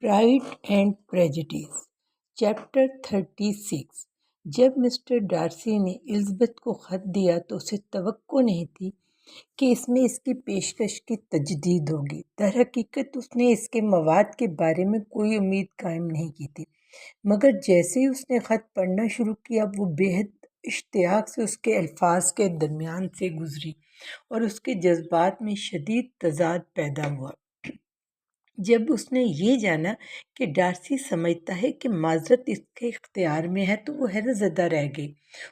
Pride and پریجڈیس chapter 36 جب mister Darcy نے Elizabeth کو خط دیا تو اسے توقع نہیں تھی کہ اس میں اس کی پیشکش کی تجدید ہوگی۔ در حقیقت اس نے اس کے مواد کے بارے میں کوئی امید قائم نہیں کی تھی، مگر جیسے ہی اس نے خط پڑھنا شروع کیا وہ بے حد اشتیاق سے اس کے الفاظ کے درمیان سے گزری اور اس کے جذبات میں شدید تضاد پیدا ہوا۔ جب اس نے یہ جانا کہ ڈارسی سمجھتا ہے کہ معذرت اس کے اختیار میں ہے تو وہ حیرت زدہ رہ گئی،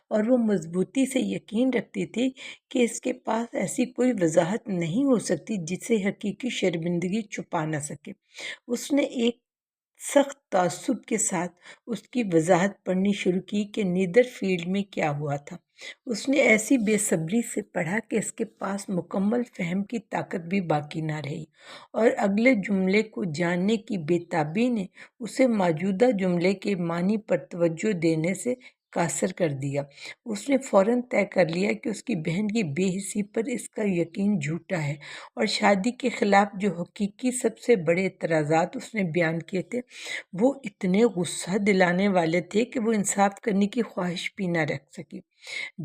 اور وہ مضبوطی سے یقین رکھتی تھی کہ اس کے پاس ایسی کوئی وضاحت نہیں ہو سکتی جسے حقیقی شرمندگی چھپا نہ سکے۔ اس نے ایک سخت تعصب کے ساتھ اس کی وضاحت پڑھنی شروع کی کہ نیدر فیلڈ میں کیا ہوا تھا۔ اس نے ایسی بے صبری سے پڑھا کہ اس کے پاس مکمل فہم کی طاقت بھی باقی نہ رہی، اور اگلے جملے کو جاننے کی بے تابی نے اسے موجودہ جملے کے معنی پر توجہ دینے سے قاصر کر دیا۔ اس نے فوراً طے کر لیا کہ اس کی بہن کی بے حسی پر اس کا یقین جھوٹا ہے، اور شادی کے خلاف جو حقیقی سب سے بڑے اعتراضات اس نے بیان کیے تھے وہ اتنے غصہ دلانے والے تھے کہ وہ انصاف کرنے کی خواہش بھی نہ رکھ سکی۔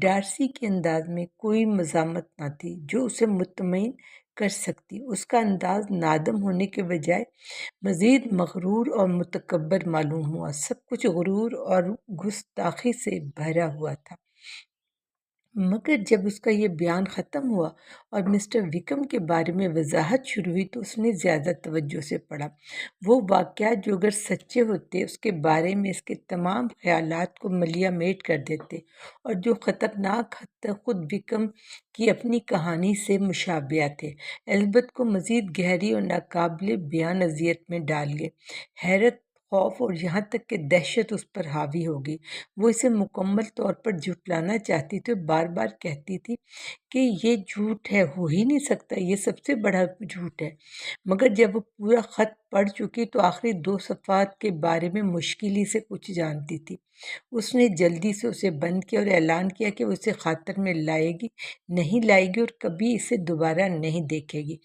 ڈارسی کے انداز میں کوئی مزاحمت نہ تھی جو اسے مطمئن کر سکتی۔ اس کا انداز نادم ہونے کے بجائے مزید مغرور اور متکبر معلوم ہوا۔ سب کچھ غرور اور گستاخی سے بھرا ہوا تھا۔ مگر جب اس کا یہ بیان ختم ہوا اور مسٹر وکم کے بارے میں وضاحت شروع ہوئی تو اس نے زیادہ توجہ سے پڑھا۔ وہ واقعات جو اگر سچے ہوتے اس کے بارے میں اس کے تمام خیالات کو ملیہ میٹ کر دیتے، اور جو خطرناک حد تک خود وکم کی اپنی کہانی سے مشابہ تھے، الزبتھ کو مزید گہری اور ناقابل بیان اذیت میں ڈال گئے۔ حیرت، خوف اور یہاں تک کہ دہشت اس پر حاوی ہو گئی۔ وہ اسے مکمل طور پر جھٹلانا چاہتی تھی اور بار بار کہتی تھی کہ یہ جھوٹ ہے، ہو ہی نہیں سکتا، یہ سب سے بڑا جھوٹ ہے۔ مگر جب وہ پورا خط پڑھ چکی تو آخری 2 صفحات کے بارے میں مشکل ہی سے کچھ جانتی تھی۔ اس نے جلدی سے اسے بند کیا اور اعلان کیا کہ وہ اسے خاطر میں لائے گی، نہیں لائے گی اور کبھی اسے دوبارہ نہیں دیکھے گی۔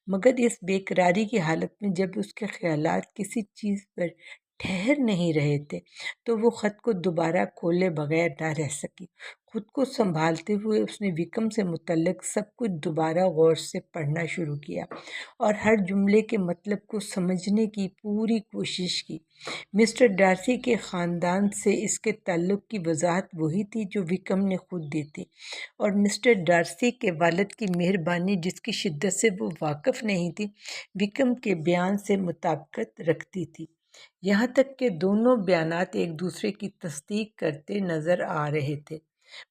مگر اس بے قراری کی حالت میں جب اس کے خیالات کسی چیز پر ٹھہر نہیں رہے تھے تو وہ خط کو دوبارہ کھولے بغیر نہ رہ سکی۔ خود کو سنبھالتے ہوئے اس نے وکم سے متعلق سب کچھ دوبارہ غور سے پڑھنا شروع کیا اور ہر جملے کے مطلب کو سمجھنے کی پوری کوشش کی۔ مسٹر ڈارسی کے خاندان سے اس کے تعلق کی وضاحت وہی تھی جو وکم نے خود دی تھی، اور مسٹر ڈارسی کے والد کی مہربانی جس کی شدت سے وہ واقف نہیں تھی وکم کے بیان سے مطابقت رکھتی تھی۔ یہاں تک کہ دونوں بیانات ایک دوسرے کی تصدیق کرتے نظر آ رہے تھے،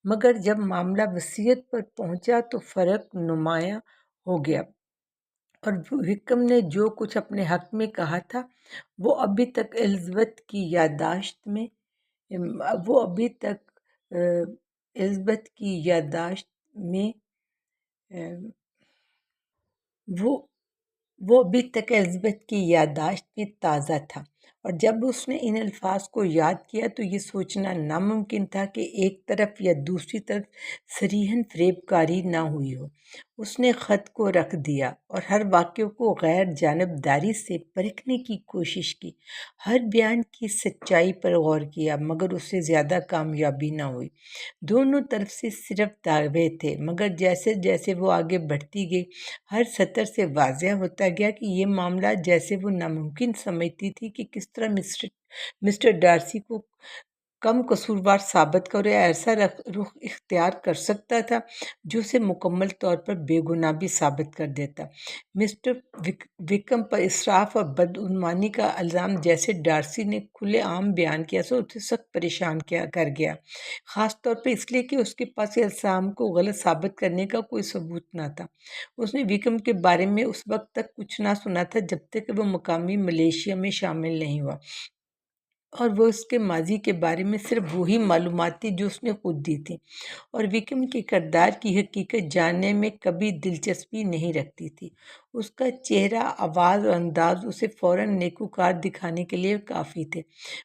مگر جب معاملہ وصیت پر پہنچا تو فرق نمایاں ہو گیا، اور وکم نے جو کچھ اپنے حق میں کہا تھا وہ ابھی تک الزبتھ کی یادداشت میں تازہ تھا، اور جب اس نے ان الفاظ کو یاد کیا تو یہ سوچنا ناممکن تھا کہ ایک طرف یا دوسری طرف صریحاً فریب کاری نہ ہوئی ہو۔ اس نے خط کو رکھ دیا اور ہر واقعے کو غیر جانبداری سے پرکھنے کی کوشش کی، ہر بیان کی سچائی پر غور کیا، مگر اس سے زیادہ کامیابی نہ ہوئی۔ دونوں طرف سے صرف دعوے تھے، مگر جیسے جیسے وہ آگے بڑھتی گئی ہر سطر سے واضح ہوتا گیا کہ یہ معاملہ جیسے وہ ناممکن سمجھتی تھی کہ کس طرح مسٹر ڈارسی کو کم قصوروار ثابت کر یا ایسا رخ اختیار کر سکتا تھا جو اسے مکمل طور پر بے گناہ بھی ثابت کر دیتا۔ مسٹر وکم پر اسراف اور بدعنوانی کا الزام جیسے ڈارسی نے کھلے عام بیان کیا سو اسے سخت پریشان کر گیا، خاص طور پر اس لیے کہ اس کے پاس یہ الزام کو غلط ثابت کرنے کا کوئی ثبوت نہ تھا۔ اس نے وکم کے بارے میں اس وقت تک کچھ نہ سنا تھا جب تک کہ وہ مقامی ملیشیا میں شامل نہیں ہوا، اور وہ اس کے ماضی کے بارے میں صرف وہی معلومات تھی جو اس نے خود دی تھی، اور وکم کے کردار کی حقیقت جاننے میں کبھی دلچسپی نہیں رکھتی تھی۔ اس کا چہرہ، آواز اور انداز اسے فوراً نیکوکار دکھانے کے لیے کافی تھے،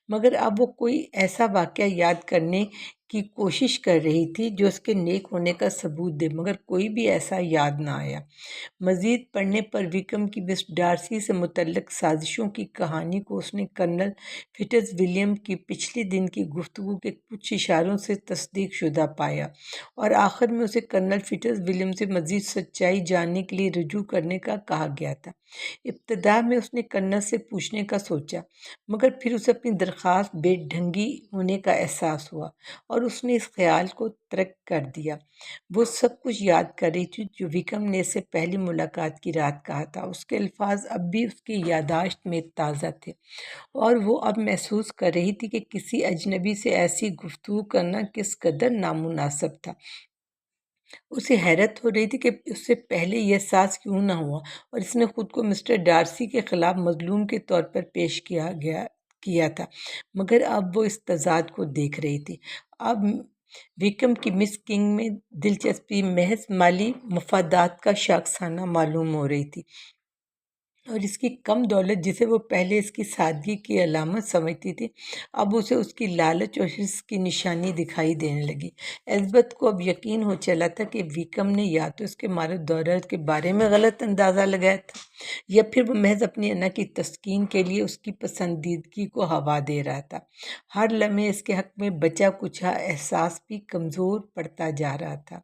مگر اب وہ کوئی ایسا واقعہ یاد کرنے کی کوشش کر رہی تھی جو اس کے نیک ہونے کا ثبوت دے، مگر کوئی بھی ایسا یاد نہ آیا۔ مزید پڑھنے پر وکرم کی مس ڈارسی سے متعلق سازشوں کی کہانی کو اس نے کرنل فٹز ولیم کی پچھلے دن کی گفتگو کے کچھ اشاروں سے تصدیق شدہ پایا، اور آخر میں اسے کرنل فٹز ولیم سے مزید سچائی جاننے کے لیے رجوع کرنے کا کہا گیا تھا۔ ابتدا میں اس نے کرنل سے پوچھنے کا سوچا، مگر پھر اسے اپنی درخواست بے ڈھنگی ہونے کا احساس ہوا، اور اس نے اس خیال کو ترک کر دیا۔ وہ سب کچھ یاد کر رہی تھی جو وکرم نے اس سے پہلی ملاقات کی رات کہا تھا۔ اس کے الفاظ اب بھی اس کی یادداشت میں تازہ تھے، اور وہ اب محسوس کر رہی تھی کہ کسی اجنبی سے ایسی گفتگو کرنا کس قدر نامناسب تھا۔ اسے حیرت ہو رہی تھی کہ اس سے پہلے یہ احساس کیوں نہ ہوا، اور اس نے خود کو مسٹر ڈارسی کے خلاف مظلوم کے طور پر پیش کیا تھا، مگر اب وہ اس تضاد کو دیکھ رہی تھی۔ اب وکرم کی مس کنگ میں دلچسپی محض مالی مفادات کا شاخسانہ معلوم ہو رہی تھی، اور اس کی کم دولت، جسے وہ پہلے اس کی سادگی کی علامت سمجھتی تھی، اب اسے اس کی لالچ اور حرص کی نشانی دکھائی دینے لگی۔ الزبتھ کو اب یقین ہو چلا تھا کہ وکرم نے یا تو اس کے مارو دولت کے بارے میں غلط اندازہ لگایا تھا، یا پھر وہ محض اپنی انا کی تسکین کے لیے اس کی پسندیدگی کو ہوا دے رہا تھا۔ ہر لمحے اس کے حق میں بچا کچھا احساس بھی کمزور پڑتا جا رہا تھا۔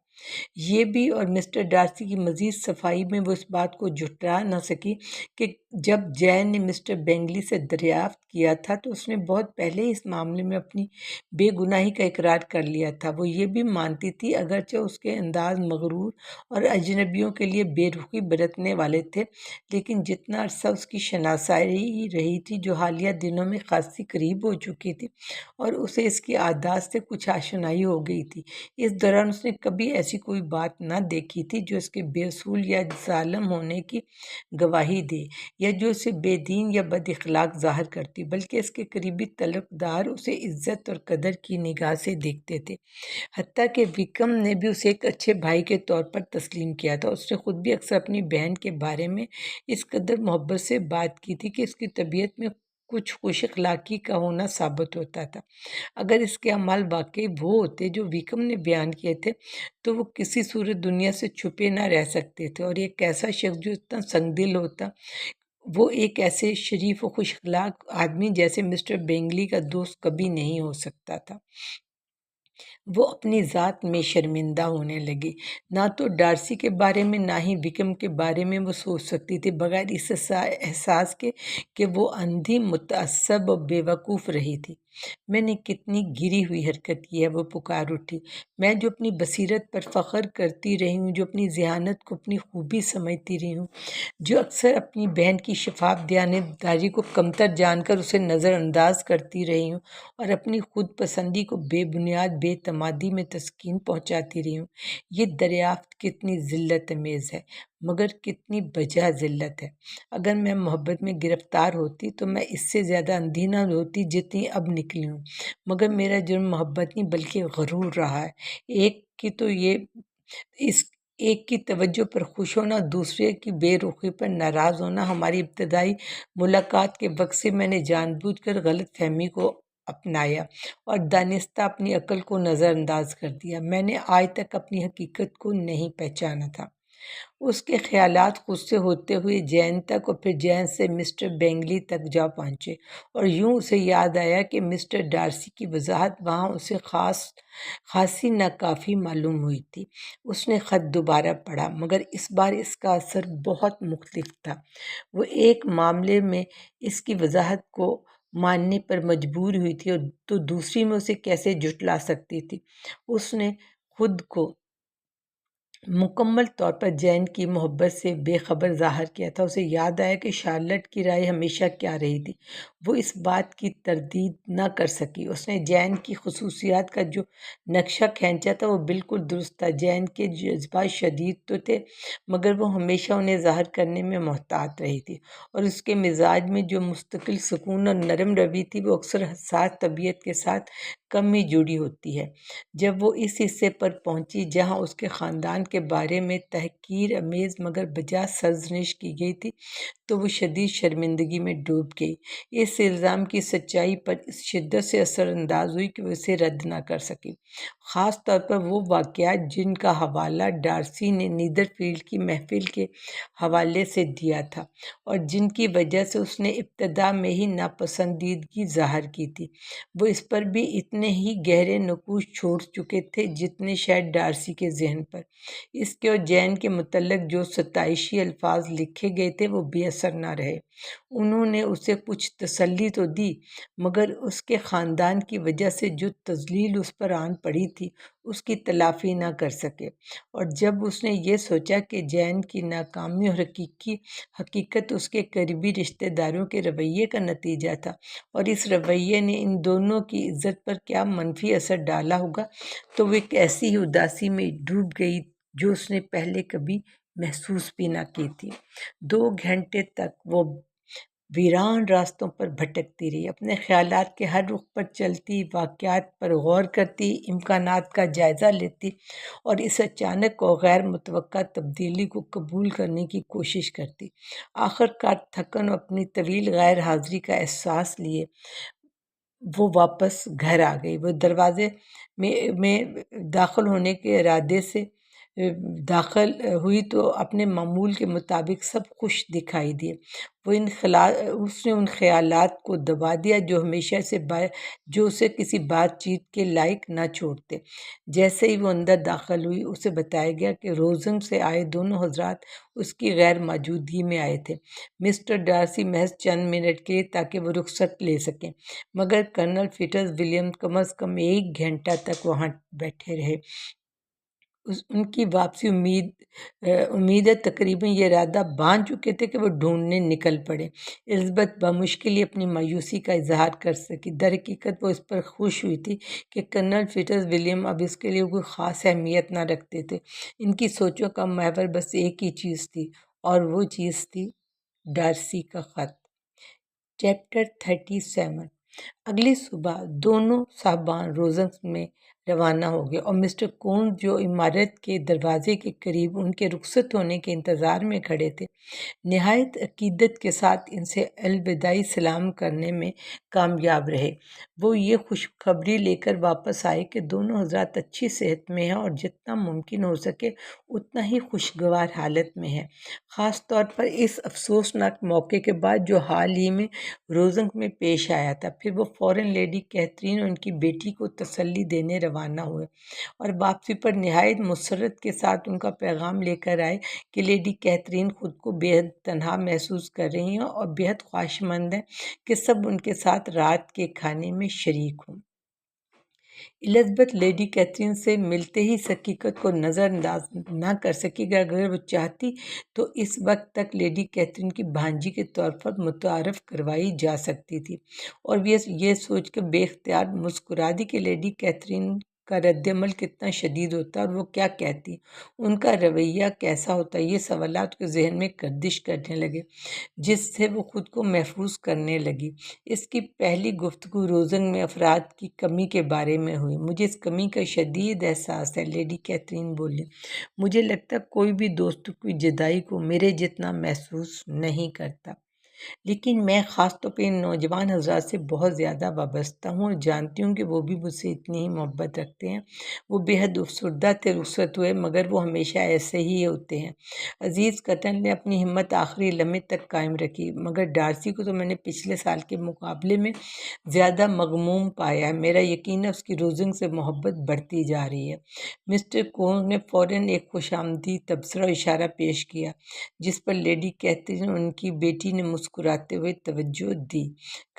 یہ بھی، اور مسٹر ڈارسی کی مزید صفائی میں وہ اس بات کو جھٹلا نہ سکی کہ جب جین نے مسٹر بینگلی سے دریافت کیا تھا تو اس نے بہت پہلے اس معاملے میں اپنی بے گناہی کا اقرار کر لیا تھا۔ وہ یہ بھی مانتی تھی، اگرچہ اس کے انداز مغرور اور اجنبیوں کے لیے بے رخی برتنے والے تھے، لیکن جتنا عرصہ اس کی شناسائی رہی تھی، جو حالیہ دنوں میں خاصی قریب ہو چکی تھی، اور اسے اس کی عادات سے کچھ آشنائی ہو گئی تھی، اس دوران اس نے کبھی ایسی کوئی بات نہ دیکھی تھی جو اس کے بے اصول یا ظالم ہونے کی گواہی دے، یا جو اسے بے دین یا بد اخلاق ظاہر کرتی، بلکہ اس کے قریبی تعلقدار اسے عزت اور قدر کی نگاہ سے دیکھتے تھے۔ حتیٰ کہ وکرم نے بھی اسے ایک اچھے بھائی کے طور پر تسلیم کیا تھا۔ اس نے خود بھی اکثر اپنی بہن کے بارے میں اس قدر محبت سے بات کی تھی کہ اس کی طبیعت میں کچھ خوش اخلاقی کا ہونا ثابت ہوتا تھا۔ اگر اس کے اعمال واقعی وہ ہوتے جو وکرم نے بیان کیے تھے، تو وہ کسی صورت دنیا سے چھپے نہ رہ سکتے تھے، اور ایک ایسا شخص جو اتنا سنگ دل ہوتا، وہ ایک ایسے شریف و خوش اخلاق آدمی جیسے مسٹر بینگلی کا دوست کبھی نہیں ہو سکتا تھا۔ وہ اپنی ذات میں شرمندہ ہونے لگی۔ نہ تو ڈارسی کے بارے میں، نہ ہی وکرم کے بارے میں وہ سوچ سکتی تھی بغیر اس احساس کے کہ وہ اندھی، متعصب اور بے وقوف رہی تھی۔ میں نے کتنی گری ہوئی حرکت کی ہے، وہ پکار اٹھی۔ میں جو اپنی بصیرت پر فخر کرتی رہی ہوں، جو اپنی ذہانت کو اپنی خوبی سمجھتی رہی ہوں، جو اکثر اپنی بہن کی شفاف دیانتداری کو کمتر جان کر اسے نظر انداز کرتی رہی ہوں، اور اپنی خود پسندی کو بے بنیاد بے اعتمادی میں تسکین پہنچاتی رہی ہوں، یہ دریافت کتنی ذلت امیز ہے، مگر کتنی بجا ذلت ہے۔ اگر میں محبت میں گرفتار ہوتی تو میں اس سے زیادہ اندھی نہ ہوتی جتنی اب نکلی ہوں، مگر میرا جرم محبت نہیں بلکہ غرور رہا ہے۔ ایک کی توجہ پر خوش ہونا، دوسرے کی بے رخی پر ناراض ہونا۔ ہماری ابتدائی ملاقات کے وقت سے میں نے جان بوجھ کر غلط فہمی کو اپنایا، اور دانستہ اپنی عقل کو نظر انداز کر دیا۔ میں نے آج تک اپنی حقیقت کو نہیں پہچانا تھا۔ اس کے خیالات خود سے ہوتے ہوئے جین تک، اور پھر جین سے مسٹر بینگلی تک جا پہنچے، اور یوں اسے یاد آیا کہ مسٹر ڈارسی کی وضاحت وہاں اسے خاصی ناکافی معلوم ہوئی تھی۔ اس نے خط دوبارہ پڑھا، مگر اس بار اس کا اثر بہت مختلف تھا۔ وہ ایک معاملے میں اس کی وضاحت کو ماننے پر مجبور ہوئی تھی، اور تو دوسری میں اسے کیسے جھٹلا سکتی تھی۔ اس نے خود کو مکمل طور پر جین کی محبت سے بے خبر ظاہر کیا تھا۔ اسے یاد آیا کہ شارلٹ کی رائے ہمیشہ کیا رہی تھی۔ وہ اس بات کی تردید نہ کر سکی۔ اس نے جین کی خصوصیات کا جو نقشہ کھینچا تھا وہ بالکل درست تھا۔ جین کے جذبات شدید تو تھے، مگر وہ ہمیشہ انہیں ظاہر کرنے میں محتاط رہی تھی، اور اس کے مزاج میں جو مستقل سکون اور نرم روی تھی، وہ اکثر حساس طبیعت کے ساتھ کم ہی جڑی ہوتی ہے۔ جب وہ اس حصے پر پہنچی جہاں اس کے خاندان کے بارے میں تحقیر آمیز مگر بجا سرزنش کی گئی تھی تو وہ شدید شرمندگی میں ڈوب گئی۔ اس الزام کی سچائی پر اس شدت سے اثر انداز ہوئی کہ وہ اسے رد نہ کر سکی، خاص طور پر وہ واقعات جن کا حوالہ ڈارسی نے نیدرفیلڈ کی محفل کے حوالے سے دیا تھا اور جن کی وجہ سے اس نے ابتدا میں ہی ناپسندیدگی ظاہر کی تھی۔ وہ اس پر بھی اتنے ہی گہرے نقوش چھوڑ چکے تھے جتنے شاید ڈارسی کے ذہن پر۔ اس کے اور جین کے متعلق جو ستائشی الفاظ لکھے گئے تھے وہ بے اثر نہ رہے۔ انہوں نے اسے کچھ تسلی تو دی مگر اس کے خاندان کی وجہ سے جو تذلیل اس پر آن پڑی تھی اس کی تلافی نہ کر سکے، اور جب اس نے یہ سوچا کہ جین کی ناکامی اور حقیقت اس کے قریبی رشتہ داروں کے رویے کا نتیجہ تھا اور اس رویے نے ان دونوں کی عزت پر کیا منفی اثر ڈالا ہوگا، تو وہ ایک ایسی ہی اداسی میں ڈوب گئی جو اس نے پہلے کبھی محسوس بھی نہ کی تھی۔ 2 گھنٹے تک وہ ویران راستوں پر بھٹکتی رہی، اپنے خیالات کے ہر رخ پر چلتی، واقعات پر غور کرتی، امکانات کا جائزہ لیتی اور اس اچانک اور غیر متوقع تبدیلی کو قبول کرنے کی کوشش کرتی۔ آخر کار تھکن اور اپنی طویل غیر حاضری کا احساس لیے وہ واپس گھر آ گئی۔ وہ دروازے میں داخل ہونے کے ارادے سے داخل ہوئی تو اپنے معمول کے مطابق سب خوش دکھائی دیے۔ اس نے ان خیالات کو دبا دیا جو اسے کسی بات چیت کے لائق نہ چھوڑتے۔ جیسے ہی وہ اندر داخل ہوئی اسے بتایا گیا کہ روزنگ سے آئے دونوں حضرات اس کی غیر موجودگی میں آئے تھے، مسٹر ڈارسی محض چند منٹ کے لیے تاکہ وہ رخصت لے سکیں، مگر کرنل فٹز ولیم کم از کم 1 گھنٹہ تک وہاں بیٹھے رہے۔ ان کی واپسی امید ہے تقریباً یہ ارادہ باندھ چکے تھے کہ وہ ڈھونڈنے نکل پڑے۔ الزبتھ بمشکل ہی اپنی مایوسی کا اظہار کر سکی۔ در حقیقت وہ اس پر خوش ہوئی تھی کہ کرنل فٹز ولیم اب اس کے لیے کوئی خاص اہمیت نہ رکھتے تھے۔ ان کی سوچوں کا محور بس ایک ہی چیز تھی اور وہ چیز تھی ڈارسی کا خط۔ چیپٹر 37۔ اگلی صبح دونوں صاحبان روزنگ میں روانہ ہو گئے اور مسٹر کونز جو عمارت کے دروازے کے قریب ان کے رخصت ہونے کے انتظار میں کھڑے تھے، نہایت عقیدت کے ساتھ ان سے الوداعی سلام کرنے میں کامیاب رہے۔ وہ یہ خوشخبری لے کر واپس آئے کہ دونوں حضرات اچھی صحت میں ہیں اور جتنا ممکن ہو سکے اتنا ہی خوشگوار حالت میں ہیں، خاص طور پر اس افسوسناک موقع کے بعد جو حال ہی میں روزنگ میں پیش آیا تھا۔ پھر وہ فوراً لیڈی کیتھرین اور ان کی بیٹی کو تسلی دینے روانہ ہوئے اور واپسی پر نہایت مسرت کے ساتھ ان کا پیغام لے کر آئے کہ لیڈی کیتھرین خود کو بے حد تنہا محسوس کر رہی ہیں اور بے حد خواہشمند ہیں کہ سب ان کے ساتھ رات کے کھانے میں شریک ہوں۔ الزبتھ لیڈی کیتھرین سے ملتے ہی اس حقیقت کو نظر انداز نہ کر سکی کہ اگر وہ چاہتی تو اس وقت تک لیڈی کیتھرین کی بھانجی کے طور پر متعارف کروائی جا سکتی تھی، اور وہ یہ سوچ کے بے اختیار مسکرا دی کہ لیڈی کیتھرین کا رد عمل کتنا شدید ہوتا اور وہ کیا کہتی، ان کا رویہ کیسا ہوتا۔ یہ سوالات کے ذہن میں گردش کرنے لگے جس سے وہ خود کو محفوظ کرنے لگی۔ اس کی پہلی گفتگو روزنگ میں افراد کی کمی کے بارے میں ہوئی۔ مجھے اس کمی کا شدید احساس ہے، لیڈی کیتھرین بولی۔ مجھے لگتا ہے کوئی بھی دوستوں کی جدائی کو میرے جتنا محسوس نہیں کرتا، لیکن میں خاص طور پہ ان نوجوان حضرات سے بہت زیادہ وابستہ ہوں اور جانتی ہوں کہ وہ بھی مجھ سے اتنی ہی محبت رکھتے ہیں۔ وہ بے حد افسردہ تھے رخصت ہوئے، مگر وہ ہمیشہ ایسے ہی ہوتے ہیں۔ عزیز کرنل نے اپنی ہمت آخری لمحے تک قائم رکھی، مگر ڈارسی کو تو میں نے پچھلے سال کے مقابلے میں زیادہ مغموم پایا ہے۔ میرا یقین ہے اس کی روزنگ سے محبت بڑھتی جا رہی ہے۔ مسٹر کونز نے فوراً ایک خوش آمدید تبصرہ اور اشارہ پیش کیا جس پر لیڈی کیتھرین اور ان کی بیٹی نے مسکراتے ہوئے توجہ دی۔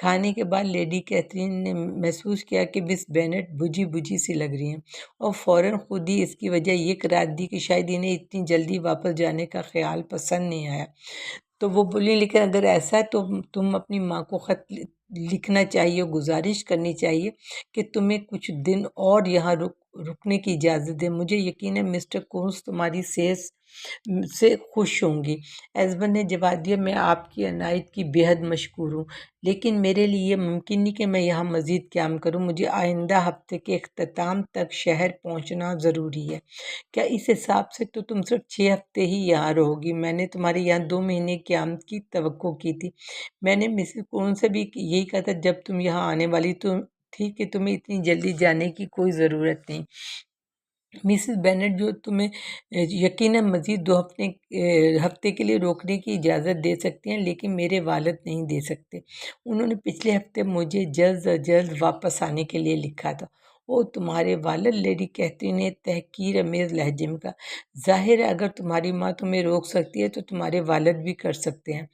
کھانے کے بعد لیڈی کیتھرین نے محسوس کیا کہ مس بینٹ بجھی بجھی سی لگ رہی ہیں اور فوراً خود ہی اس کی وجہ یہ قرار دی کہ شاید انہیں اتنی جلدی واپس جانے کا خیال پسند نہیں آیا۔ تو وہ بولی، لیکن اگر ایسا ہے تو تم اپنی ماں کو خط لکھنا چاہیے، گزارش کرنی چاہیے کہ تمہیں کچھ دن اور یہاں رکنے کی اجازت دیں، مجھے یقین ہے مسٹر کونس تمہاری صحت سے خوش ہوں گی۔ ایزبن نے جواب دیا، میں آپ کی عنایت کی بے حد مشکور ہوں، لیکن میرے لیے یہ ممکن نہیں کہ میں یہاں مزید قیام کروں، مجھے آئندہ ہفتے کے اختتام تک شہر پہنچنا ضروری ہے۔ کیا اس حساب سے تو تم صرف 6 ہفتے ہی یہاں رہو گی؟ میں نے تمہارے یہاں 2 مہینے قیام کی توقع کی تھی۔ میں نے مسز کون سے بھی یہی کہا تھا جب تم یہاں آنے والی تھی کہ تمہیں اتنی جلدی جانے کی کوئی ضرورت نہیں۔ مسز بینٹ جو تمہیں یقیناً مزید 2 ہفتے کے لیے روکنے کی اجازت دے سکتی ہیں، لیکن میرے والد نہیں دے سکتے۔ انہوں نے پچھلے ہفتے مجھے جلد از جلد واپس آنے کے لیے لکھا تھا۔ او تمہارے والد، لیڈی کیتھرین نے تحقیر آمیز لہجے میں کہا۔ ظاہر ہے اگر تمہاری ماں تمہیں روک سکتی ہے تو تمہارے والد بھی کر سکتے ہیں۔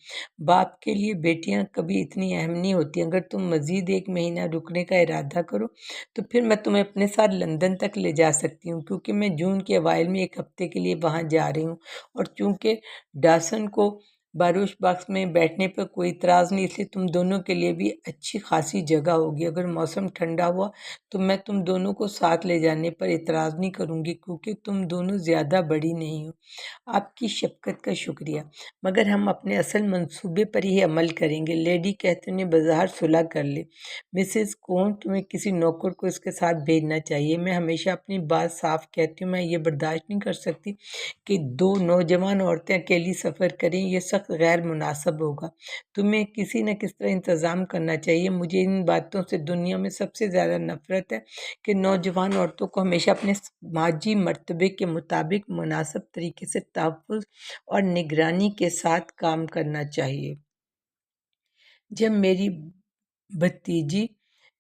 باپ کے لیے بیٹیاں کبھی اتنی اہم نہیں ہوتی۔ اگر تم مزید 1 مہینہ رکنے کا ارادہ کرو تو پھر میں تمہیں اپنے ساتھ لندن تک لے جا سکتی ہوں، کیونکہ میں جون کے اوائل میں 1 ہفتے کے لیے وہاں جا رہی ہوں، اور چونکہ ڈاسن کو باروش باکس میں بیٹھنے پر کوئی اعتراض نہیں، اس لیے تم دونوں کے لیے بھی اچھی خاصی جگہ ہوگی۔ اگر موسم ٹھنڈا ہوا تو میں تم دونوں کو ساتھ لے جانے پر اعتراض نہیں کروں گی، کیونکہ تم دونوں زیادہ بڑی نہیں ہو۔ آپ کی شفقت کا شکریہ، مگر ہم اپنے اصل منصوبے پر ہی عمل کریں گے۔ لیڈی کیتھرین نے بظاہر صلح کر لی۔ مسز کون، تمہیں کسی نوکر کو اس کے ساتھ بھیجنا چاہیے۔ میں ہمیشہ اپنی بات صاف کہتی ہوں، میں یہ برداشت نہیں کر سکتی کہ 2 نوجوان عورتیں اکیلی سفر کریں، یہ سخت غیر مناسب ہوگا۔ تمہیں کسی نہ کس طرح انتظام کرنا چاہیے۔ مجھے ان باتوں سے دنیا میں سب سے زیادہ نفرت ہے کہ نوجوان عورتوں کو ہمیشہ اپنے سماجی مرتبے کے مطابق مناسب طریقے سے تحفظ اور نگرانی کے ساتھ کام کرنا چاہیے۔ جب میری بھتیجی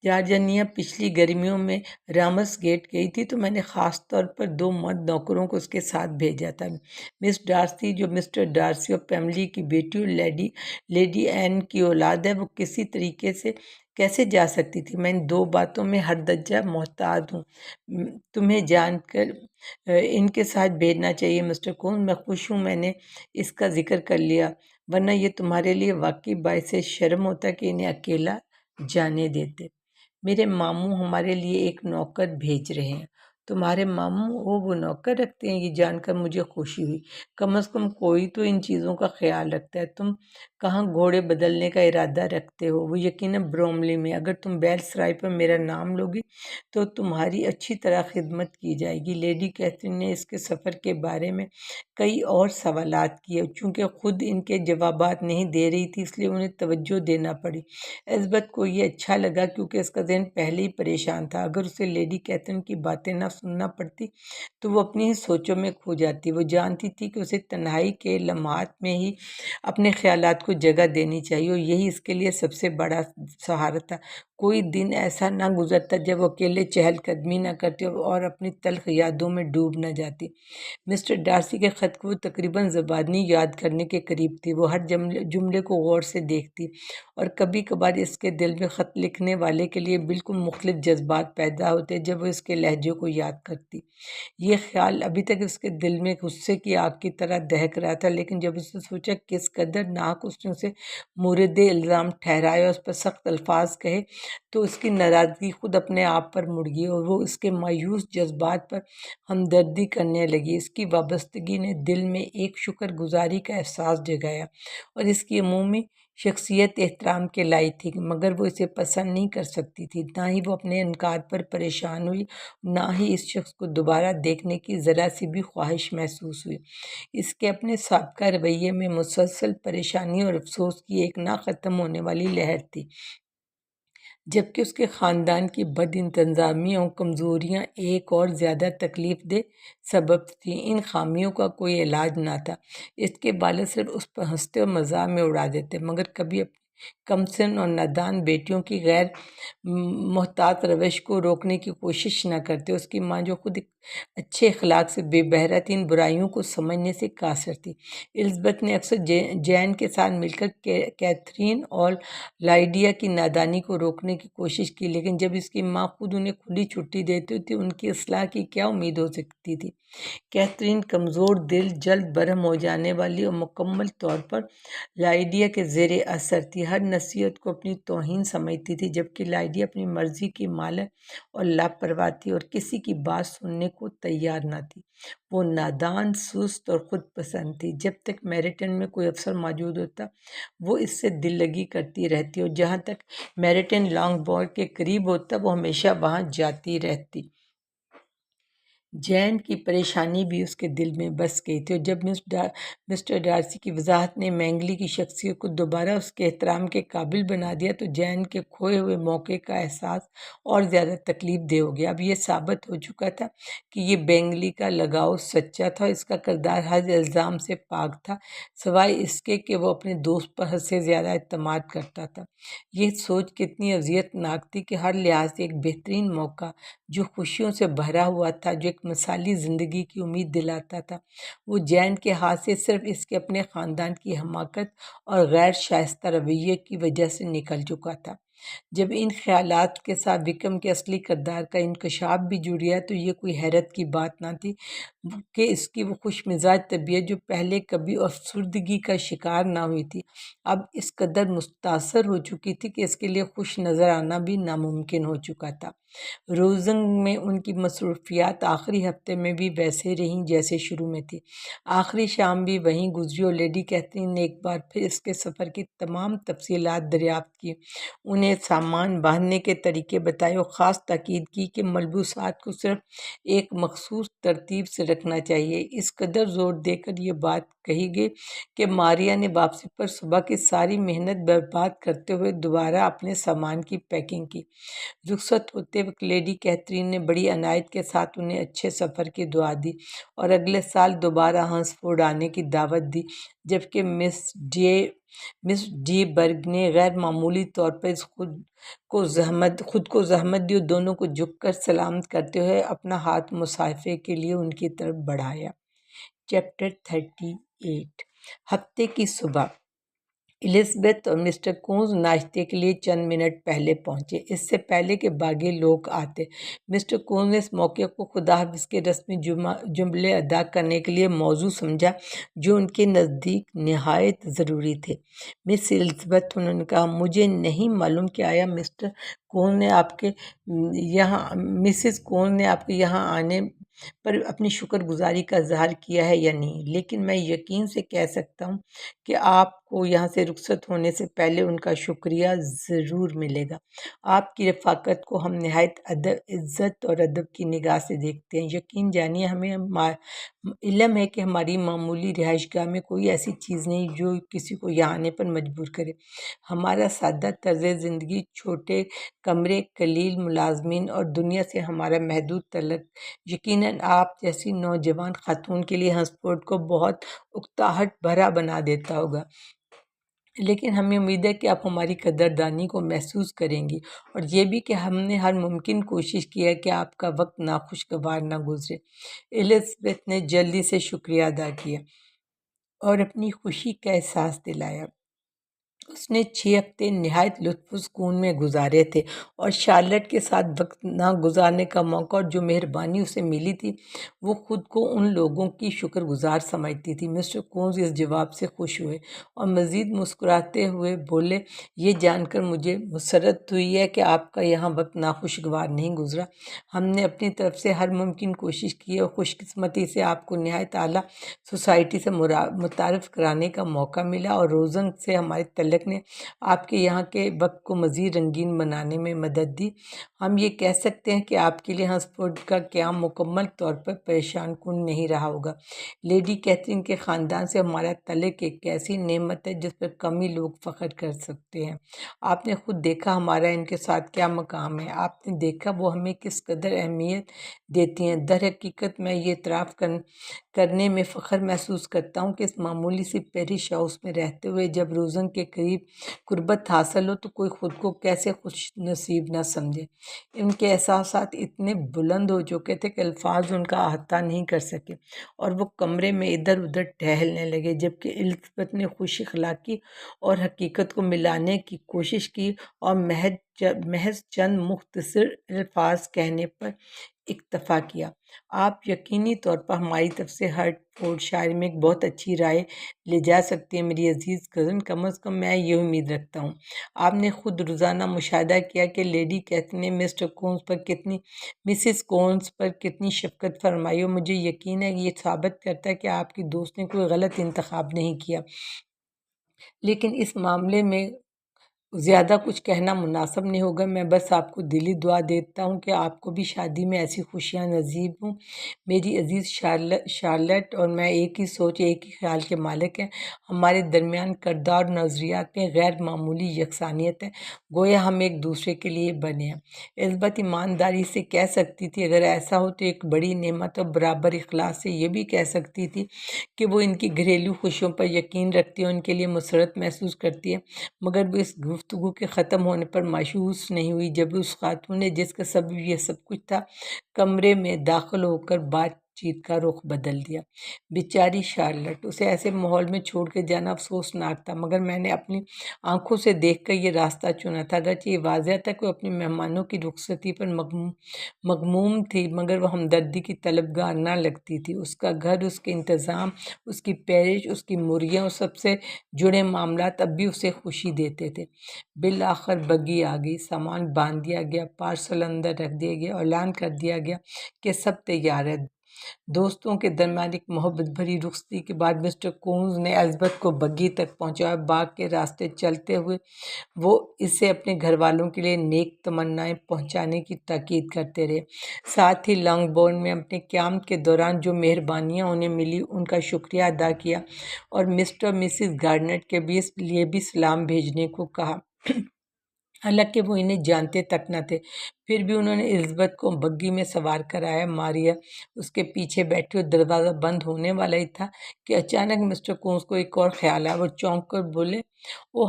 جارجنیا پچھلی گرمیوں میں رامس گیٹ گئی تھی تو میں نے خاص طور پر 2 مرد نوکروں کو اس کے ساتھ بھیجا تھا۔ مس ڈارسی جو مسٹر ڈارسی اور پیملی کی بیٹی اور لیڈی این کی اولاد ہے، وہ کسی طریقے سے کیسے جا سکتی تھی؟ میں ان 2 باتوں میں ہر درجہ محتاط ہوں۔ تمہیں جان کر ان کے ساتھ بھیجنا چاہیے مسٹر کون۔ میں خوش ہوں میں نے اس کا ذکر کر لیا، ورنہ یہ تمہارے لیے واقعی باعث شرم ہوتا کہ انہیں اکیلا جانے دیتے۔ میرے ماموں ہمارے لیے ایک نوکر بھیج رہے ہیں۔ تمہارے ماموں؟ وہ نوکر رکھتے ہیں؟ یہ جان کر مجھے خوشی ہوئی۔ کم از کم کوئی تو ان چیزوں کا خیال رکھتا ہے۔ تم کہاں گھوڑے بدلنے کا ارادہ رکھتے ہو؟ وہ یقیناً بروملی میں۔ اگر تم بیل سرائے پر میرا نام لوگی تو تمہاری اچھی طرح خدمت کی جائے گی۔ لیڈی کیتھرین نے اس کے سفر کے بارے میں کئی اور سوالات کیے، چونکہ خود ان کے جوابات نہیں دے رہی تھی اس لیے انہیں توجہ دینا پڑی۔ البتہ کو یہ اچھا لگا کیونکہ اس کا ذہن پہلے ہی پریشان تھا۔ اگر اسے لیڈی کیتھرین کی باتیں نہ سننا پڑتی تو وہ اپنی ہی سوچوں میں کھو جاتی۔ وہ جانتی تھی کہ اسے تنہائی کے لمحات میں ہی اپنے خیالات کو جگہ دینی چاہیے، اور یہی اس کے لیے سب سے بڑا سہارا تھا۔ کوئی دن ایسا نہ گزرتا جب وہ اکیلے چہل قدمی نہ کرتی اور اپنی تلخ یادوں میں ڈوب نہ جاتی۔ مسٹر ڈارسی کے خط کو وہ تقریباً زبانی یاد کرنے کے قریب تھی۔ وہ ہر جملے کو غور سے دیکھتی اور کبھی کبھار اس کے دل میں خط لکھنے والے کے لیے بالکل مختلف جذبات پیدا ہوتے جب وہ اس کے لہجے کو یاد کرتی۔ یہ خیال ابھی تک اس کے دل میں غصے کی آگ کی طرح دہک رہا تھا، لیکن جب اس نے سوچا کس قدر ناحق اس نے اسے مورد الزام ٹھہرایا اور اس پر سخت الفاظ کہے تو اس کی ناراضگی خود اپنے آپ پر مڑ گئی اور وہ اس کے مایوس جذبات پر ہمدردی کرنے لگی۔ اس کی وابستگی نے دل میں ایک شکر گزاری کا احساس جگایا اور اس کی عمومی شخصیت احترام کے لائق تھی، مگر وہ اسے پسند نہیں کر سکتی تھی۔ نہ ہی وہ اپنے انکار پر پریشان ہوئی، نہ ہی اس شخص کو دوبارہ دیکھنے کی ذرا سی بھی خواہش محسوس ہوئی۔ اس کے اپنے سابقہ رویے میں مسلسل پریشانی اور افسوس کی ایک نہ ختم ہونے والی لہر تھی، جبکہ اس کے خاندان کی بد انتظامیاں اور کمزوریاں ایک اور زیادہ تکلیف دہ سبب تھیں۔ ان خامیوں کا کوئی علاج نہ تھا۔ اس کے والد صرف اس پر ہنستے اور مزاح میں اڑا دیتے، مگر کبھی اپنی کمسن اور نادان بیٹیوں کی غیر محتاط روش کو روکنے کی کوشش نہ کرتے۔ اس کی ماں جو خود اچھے اخلاق سے بے بہرہ تھی، ان برائیوں کو سمجھنے سے قاصر تھی۔ الزبتھ نے اکثر جین کے ساتھ مل کر کیتھرین اور لائڈیا کی نادانی کو روکنے کی کوشش کی، لیکن جب اس کی ماں خود انہیں کھلی چھٹی دیتی تھی، ان کی اصلاح کی کیا امید ہو سکتی تھی؟ کیتھرین کمزور دل، جلد برہم ہو جانے والی اور مکمل طور پر لائڈیا کے زیر اثر تھی، ہر نصیحت کو اپنی توہین سمجھتی تھی، جبکہ لائڈیا اپنی مرضی کی مالک اور لاپرواہ تھی اور کسی کی بات سننے کو تیار نہ تھی۔ وہ نادان، سست اور خود پسند تھی۔ جب تک میریٹن میں کوئی افسر موجود ہوتا وہ اس سے دل لگی کرتی رہتی، اور جہاں تک میریٹن لانگ بورڈ کے قریب ہوتا وہ ہمیشہ وہاں جاتی رہتی۔ جین کی پریشانی بھی اس کے دل میں بس گئی تھی، اور جب مسٹر ڈارسی کی وضاحت نے مینگلی کی شخصیت کو دوبارہ اس کے احترام کے قابل بنا دیا تو جین کے کھوئے ہوئے موقع کا احساس اور زیادہ تکلیف دہ ہو گیا۔ اب یہ ثابت ہو چکا تھا کہ یہ بینگلی کا لگاؤ سچا تھا، اس کا کردار ہر الزام سے پاک تھا، سوائے اس کے کہ وہ اپنے دوست پر حد سے زیادہ اعتماد کرتا تھا۔ یہ سوچ کتنی اذیت ناک تھی کہ ہر لحاظ سے ایک بہترین موقع جو خوشیوں سے بھرا ہوا تھا، جو ایک مثالی زندگی کی امید دلاتا تھا، وہ جین کے ہاتھ سے صرف اس کے اپنے خاندان کی حماقت اور غیر شائستہ رویے کی وجہ سے نکل چکا تھا۔ جب ان خیالات کے ساتھ وکرم کے اصلی کردار کا انکشاف بھی جڑ گیا تو یہ کوئی حیرت کی بات نہ تھی کہ اس کی وہ خوش مزاج طبیعت جو پہلے کبھی افسردگی کا شکار نہ ہوئی تھی، اب اس قدر متاثر ہو چکی تھی کہ اس کے لیے خوش نظر آنا بھی ناممکن ہو چکا تھا۔ روزنگ میں ان کی مصروفیات آخری ہفتے میں بھی ویسے رہیں جیسے شروع میں تھی۔ آخری شام بھی وہیں گزری اور لیڈی کیتھرین نے ایک بار پھر اس کے سفر کی تمام تفصیلات دریافت کی، انہیں سامان باندھنے کے طریقے بتائے اور خاص تاکید کی کہ ملبوسات کو صرف ایک مخصوص ترتیب سے رکھنا چاہیے۔ اس قدر زور دے کر یہ بات کہی گئی کہ ماریا نے واپسی پر صبح کی ساری محنت برباد کرتے ہوئے دوبارہ اپنے سامان کی پیکنگ کی۔ رخصت ہوتے وقت لیڈی کیتھرین نے بڑی عنایت کے ساتھ انہیں اچھے سفر کی دعا دی اور اگلے سال دوبارہ ہنسفورڈ آنے کی دعوت دی، جبکہ مس ڈی برگ نے غیر معمولی طور پر خود کو زحمت دی اور دونوں کو جھک کر سلام کرتے ہوئے اپنا ہاتھ مصافحے کے لیے ان کی طرف بڑھایا۔ چیپٹر 38 ہفتے کی صبح الزبتھ اور مسٹر کونز ناشتے کے لیے چند منٹ پہلے پہنچے، اس سے پہلے کہ باقی لوگ آتے۔ مسٹر کونز نے اس موقع کو خدا حافظ کے رسمی جملے ادا کرنے کے لیے موزوں سمجھا جو ان کے نزدیک نہایت ضروری تھے۔ مس الزبتھ، انہوں نے کہا، مجھے نہیں معلوم کہ آیا مسز کونز نے آپ کے یہاں آنے پر اپنی شکر گزاری کا اظہار کیا ہے یا نہیں، لیکن میں یقین سے کہہ سکتا ہوں کہ آپ کو یہاں سے رخصت ہونے سے پہلے ان کا شکریہ ضرور ملے گا۔ آپ کی رفاقت کو ہم نہایت عزت اور ادب کی نگاہ سے دیکھتے ہیں۔ یقین جانیے ہمیں علم ہے کہ ہماری معمولی رہائش گاہ میں کوئی ایسی چیز نہیں جو کسی کو یہاں آنے پر مجبور کرے۔ ہمارا سادہ طرز زندگی، چھوٹے کمرے، قلیل ملازمین اور دنیا سے ہمارا محدود تعلق یقیناً آپ جیسی نوجوان خاتون کے لیے ہنسفورڈ کو بہت اکتاہٹ بھرا بنا دیتا ہوگا، لیکن ہمیں امید ہے کہ آپ ہماری قدردانی کو محسوس کریں گی اور یہ بھی کہ ہم نے ہر ممکن کوشش کی ہے کہ آپ کا وقت ناخوشگوار نہ گزرے۔ الزبتھ نے جلدی سے شکریہ ادا کیا اور اپنی خوشی کا احساس دلایا۔ اس نے 6 ہفتے نہایت لطف و سکون میں گزارے تھے اور شارلٹ کے ساتھ وقت نہ گزارنے کا موقع اور جو مہربانی اسے ملی تھی وہ خود کو ان لوگوں کی شکر گزار سمجھتی تھی۔ مسٹر کونز اس جواب سے خوش ہوئے اور مزید مسکراتے ہوئے بولے، یہ جان کر مجھے مسرت ہوئی ہے کہ آپ کا یہاں وقت ناخوشگوار نہیں گزرا۔ ہم نے اپنی طرف سے ہر ممکن کوشش کی اور خوش قسمتی سے آپ کو نہایت اعلیٰ سوسائٹی سے متعارف کرانے کا موقع ملا، اور روزنگ سے ہمارے تعلق نے آپ کے یہاں کے وقت کو مزید رنگین بنانے میں مدد دی۔ ہم یہ کہہ سکتے ہیں کہ آپ کے لیے ہنسفورڈ کا قیام مکمل طور پر پریشان کن نہیں رہا ہوگا۔ لیڈی کیتھرین کے خاندان سے ہمارا تعلق ایک ایسی نعمت ہے جس پر کم ہی لوگ فخر کر سکتے ہیں۔ آپ نے خود دیکھا ہمارا ان کے ساتھ کیا مقام ہے، آپ نے دیکھا وہ ہمیں کس قدر اہمیت دیتی ہیں۔ در حقیقت میں یہ اعتراف کرنے میں فخر محسوس کرتا ہوں کہ اس معمولی سی پیرش ہاؤس میں رہتے ہوئے جب روزنگ کے قریب قریب قربت حاصل ہو تو کوئی خود کو کیسے خوش نصیب نہ سمجھے۔ ان کے احساسات اتنے بلند ہو چکے تھے کہ الفاظ ان کا احاطہ نہیں کر سکے اور وہ کمرے میں ادھر ادھر ٹہلنے لگے، جبکہ الزبتھ نے خوش اخلاقی اور حقیقت کو ملانے کی کوشش کی اور محض چند مختصر الفاظ کہنے پر اکتفا کیا۔ آپ یقینی طور پر ہماری طرف سے ہرٹ فورڈ شائر میں ایک بہت اچھی رائے لے جا سکتی ہیں میری عزیز کزن، کم از کم میں یہ امید رکھتا ہوں۔ آپ نے خود روزانہ مشاہدہ کیا کہ لیڈی کیتھن نے مسز کونز پر کتنی شفقت فرمائی، اور مجھے یقین ہے کہ یہ ثابت کرتا ہے کہ آپ کی دوست نے کوئی غلط انتخاب نہیں کیا۔ لیکن اس معاملے میں زیادہ کچھ کہنا مناسب نہیں ہوگا، میں بس آپ کو دلی دعا دیتا ہوں کہ آپ کو بھی شادی میں ایسی خوشیاں نصیب ہوں۔ میری عزیز شارلٹ اور میں ایک ہی سوچ ایک ہی خیال کے مالک ہیں، ہمارے درمیان کردار اور نظریات میں غیر معمولی یکسانیت ہے، گویا ہم ایک دوسرے کے لیے بنے ہیں۔ الزبتھ ایمانداری سے کہہ سکتی تھی اگر ایسا ہو تو ایک بڑی نعمت، اور برابر اخلاص سے یہ بھی کہہ سکتی تھی کہ وہ ان کی گھریلو خوشیوں پر یقین رکھتی ہے، ان کے لیے مسرت محسوس کرتی ہے، مگر وہ اس گفتگو کے ختم ہونے پر مایوس نہیں ہوئی جب اس خاتون نے، جس کا سبب یہ سب کچھ تھا، کمرے میں داخل ہو کر بات چیت کا رخ بدل دیا۔ بیچاری شارلٹ، اسے ایسے ماحول میں چھوڑ کے جانا افسوسناک تھا، مگر میں نے اپنی آنکھوں سے دیکھ کر یہ راستہ چنا تھا۔ اگرچہ یہ واضح تھا کہ وہ اپنے مہمانوں کی رخصتی پر مغموم تھی، مگر وہ ہمدردی کی طلبگار نہ لگتی تھی۔ اس کا گھر، اس کے انتظام، اس کی پرورش، اس کی مرغیاں اور سب سے جڑے معاملات اب بھی اسے خوشی دیتے تھے۔ بالآخر بگی آ گئی، سامان باندھ دیا گیا، پارسل اندر رکھ دیا گیا، اعلان کر دیا گیا کہ سب تیار ہے۔ دوستوں کے درمیان ایک محبت بھری رخصتی کے بعد مسٹر کونز نے الزبتھ کو بگی تک پہنچایا، اور باغ کے راستے چلتے ہوئے وہ اسے اپنے گھر والوں کے لیے نیک تمنائیں پہنچانے کی تاکید کرتے رہے، ساتھ ہی لانگ بورن میں اپنے قیام کے دوران جو مہربانیاں انہیں ملی ان کا شکریہ ادا کیا، اور مسٹر اور مسز گارنٹ کے لیے بھی سلام بھیجنے کو کہا، حالانکہ وہ انہیں جانتے تک نہ تھے۔ پھر بھی انہوں نے الزبتھ کو بگی میں سوار کرایا۔ ماریا اس کے پیچھے بیٹھی اور دروازہ بند ہونے والا ہی تھا کہ اچانک مسٹر کونز کو ایک اور خیال آیا۔ وہ چونک کر بولے،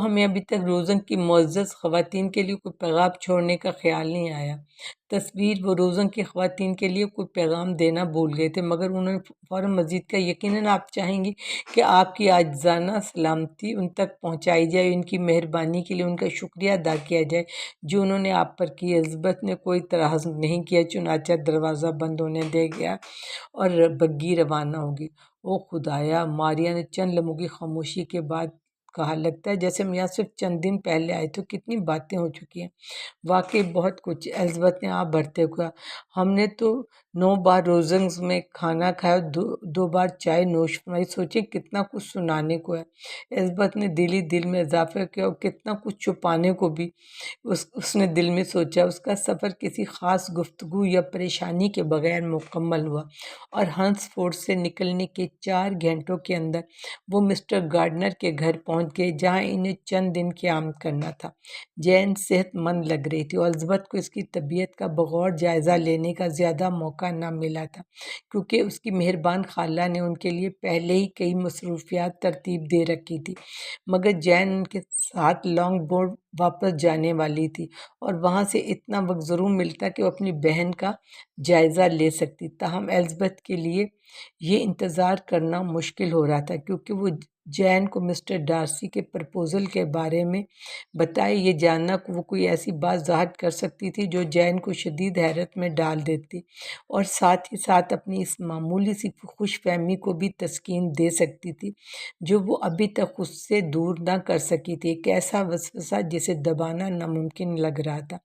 ہمیں ابھی تک روزن کی معزز خواتین کے لیے کوئی پیغام چھوڑنے کا خیال نہیں آیا۔ وہ روزن کی خواتین کے لیے کوئی پیغام دینا بھول گئے تھے، مگر انہوں نے فوراً مزید کہا، یقیناً آپ چاہیں گی کہ آپ کی عاجزانہ سلامتی ان تک پہنچائی جائے، ان کی مہربانی کے لیے ان کا شکریہ ادا کیا جائے جو انہوں نے آپ پر کی۔ الزبتھ نے کوئی اعتراض نہیں کیا، چنانچہ دروازہ بند ہونے دیا گیا اور بگی روانہ ہوگی۔ خدایا، ماریا نے چند لمحوں کی خاموشی کے بعد کہا، لگتا ہے جیسے ہم یہاں صرف چند دن پہلے آئے تھے، کتنی باتیں ہو چکی ہیں۔ واقعی بہت کچھ، الزبتھ نے آپ بڑھتے ہوئے کہا، ہم نے تو 9 بار روزنگز میں کھانا کھایا اور 2 بار چائے نوش فرمائی، سوچیں کتنا کچھ سنانے کو ہے۔ الزبتھ نے دل میں اضافہ کیا، اور کتنا کچھ چھپانے کو بھی۔ اس نے دل میں سوچا، اس کا سفر کسی خاص گفتگو یا پریشانی کے بغیر مکمل ہوا، اور ہنس فورڈ سے نکلنے کے 4 گھنٹوں کے اندر وہ مسٹر گارڈنر کے گھر پہنچ گئے، جہاں انہیں چند دن قیام کرنا تھا۔ جین صحت مند لگ رہی تھی، اور الزبتھ کو اس کی طبیعت کا بغور جائزہ لینے کا زیادہ موقع نہ ملا تھا، کیونکہ اس کی مہربان خالہ نے ان کے لیے پہلے ہی کئی مصروفیات ترتیب دے رکھی تھی، مگر جین ان کے ساتھ لانگ بورن واپس جانے والی تھی، اور وہاں سے اتنا وقت ضرور ملتا کہ وہ اپنی بہن کا جائزہ لے سکتی۔ تاہم الزبتھ کے لیے یہ انتظار کرنا مشکل ہو رہا تھا، کیونکہ وہ جین کو مسٹر ڈارسی کے پرپوزل کے بارے میں بتائے، یہ جاننا کہ وہ کوئی ایسی بات ظاہر کر سکتی تھی جو جین کو شدید حیرت میں ڈال دیتی، اور ساتھ ہی ساتھ اپنی اس معمولی سی خوش فہمی کو بھی تسکین دے سکتی تھی جو وہ ابھی تک اس سے دور نہ کر سکی تھی، ایک ایسا وسوسہ جسے دبانا ناممکن لگ رہا تھا۔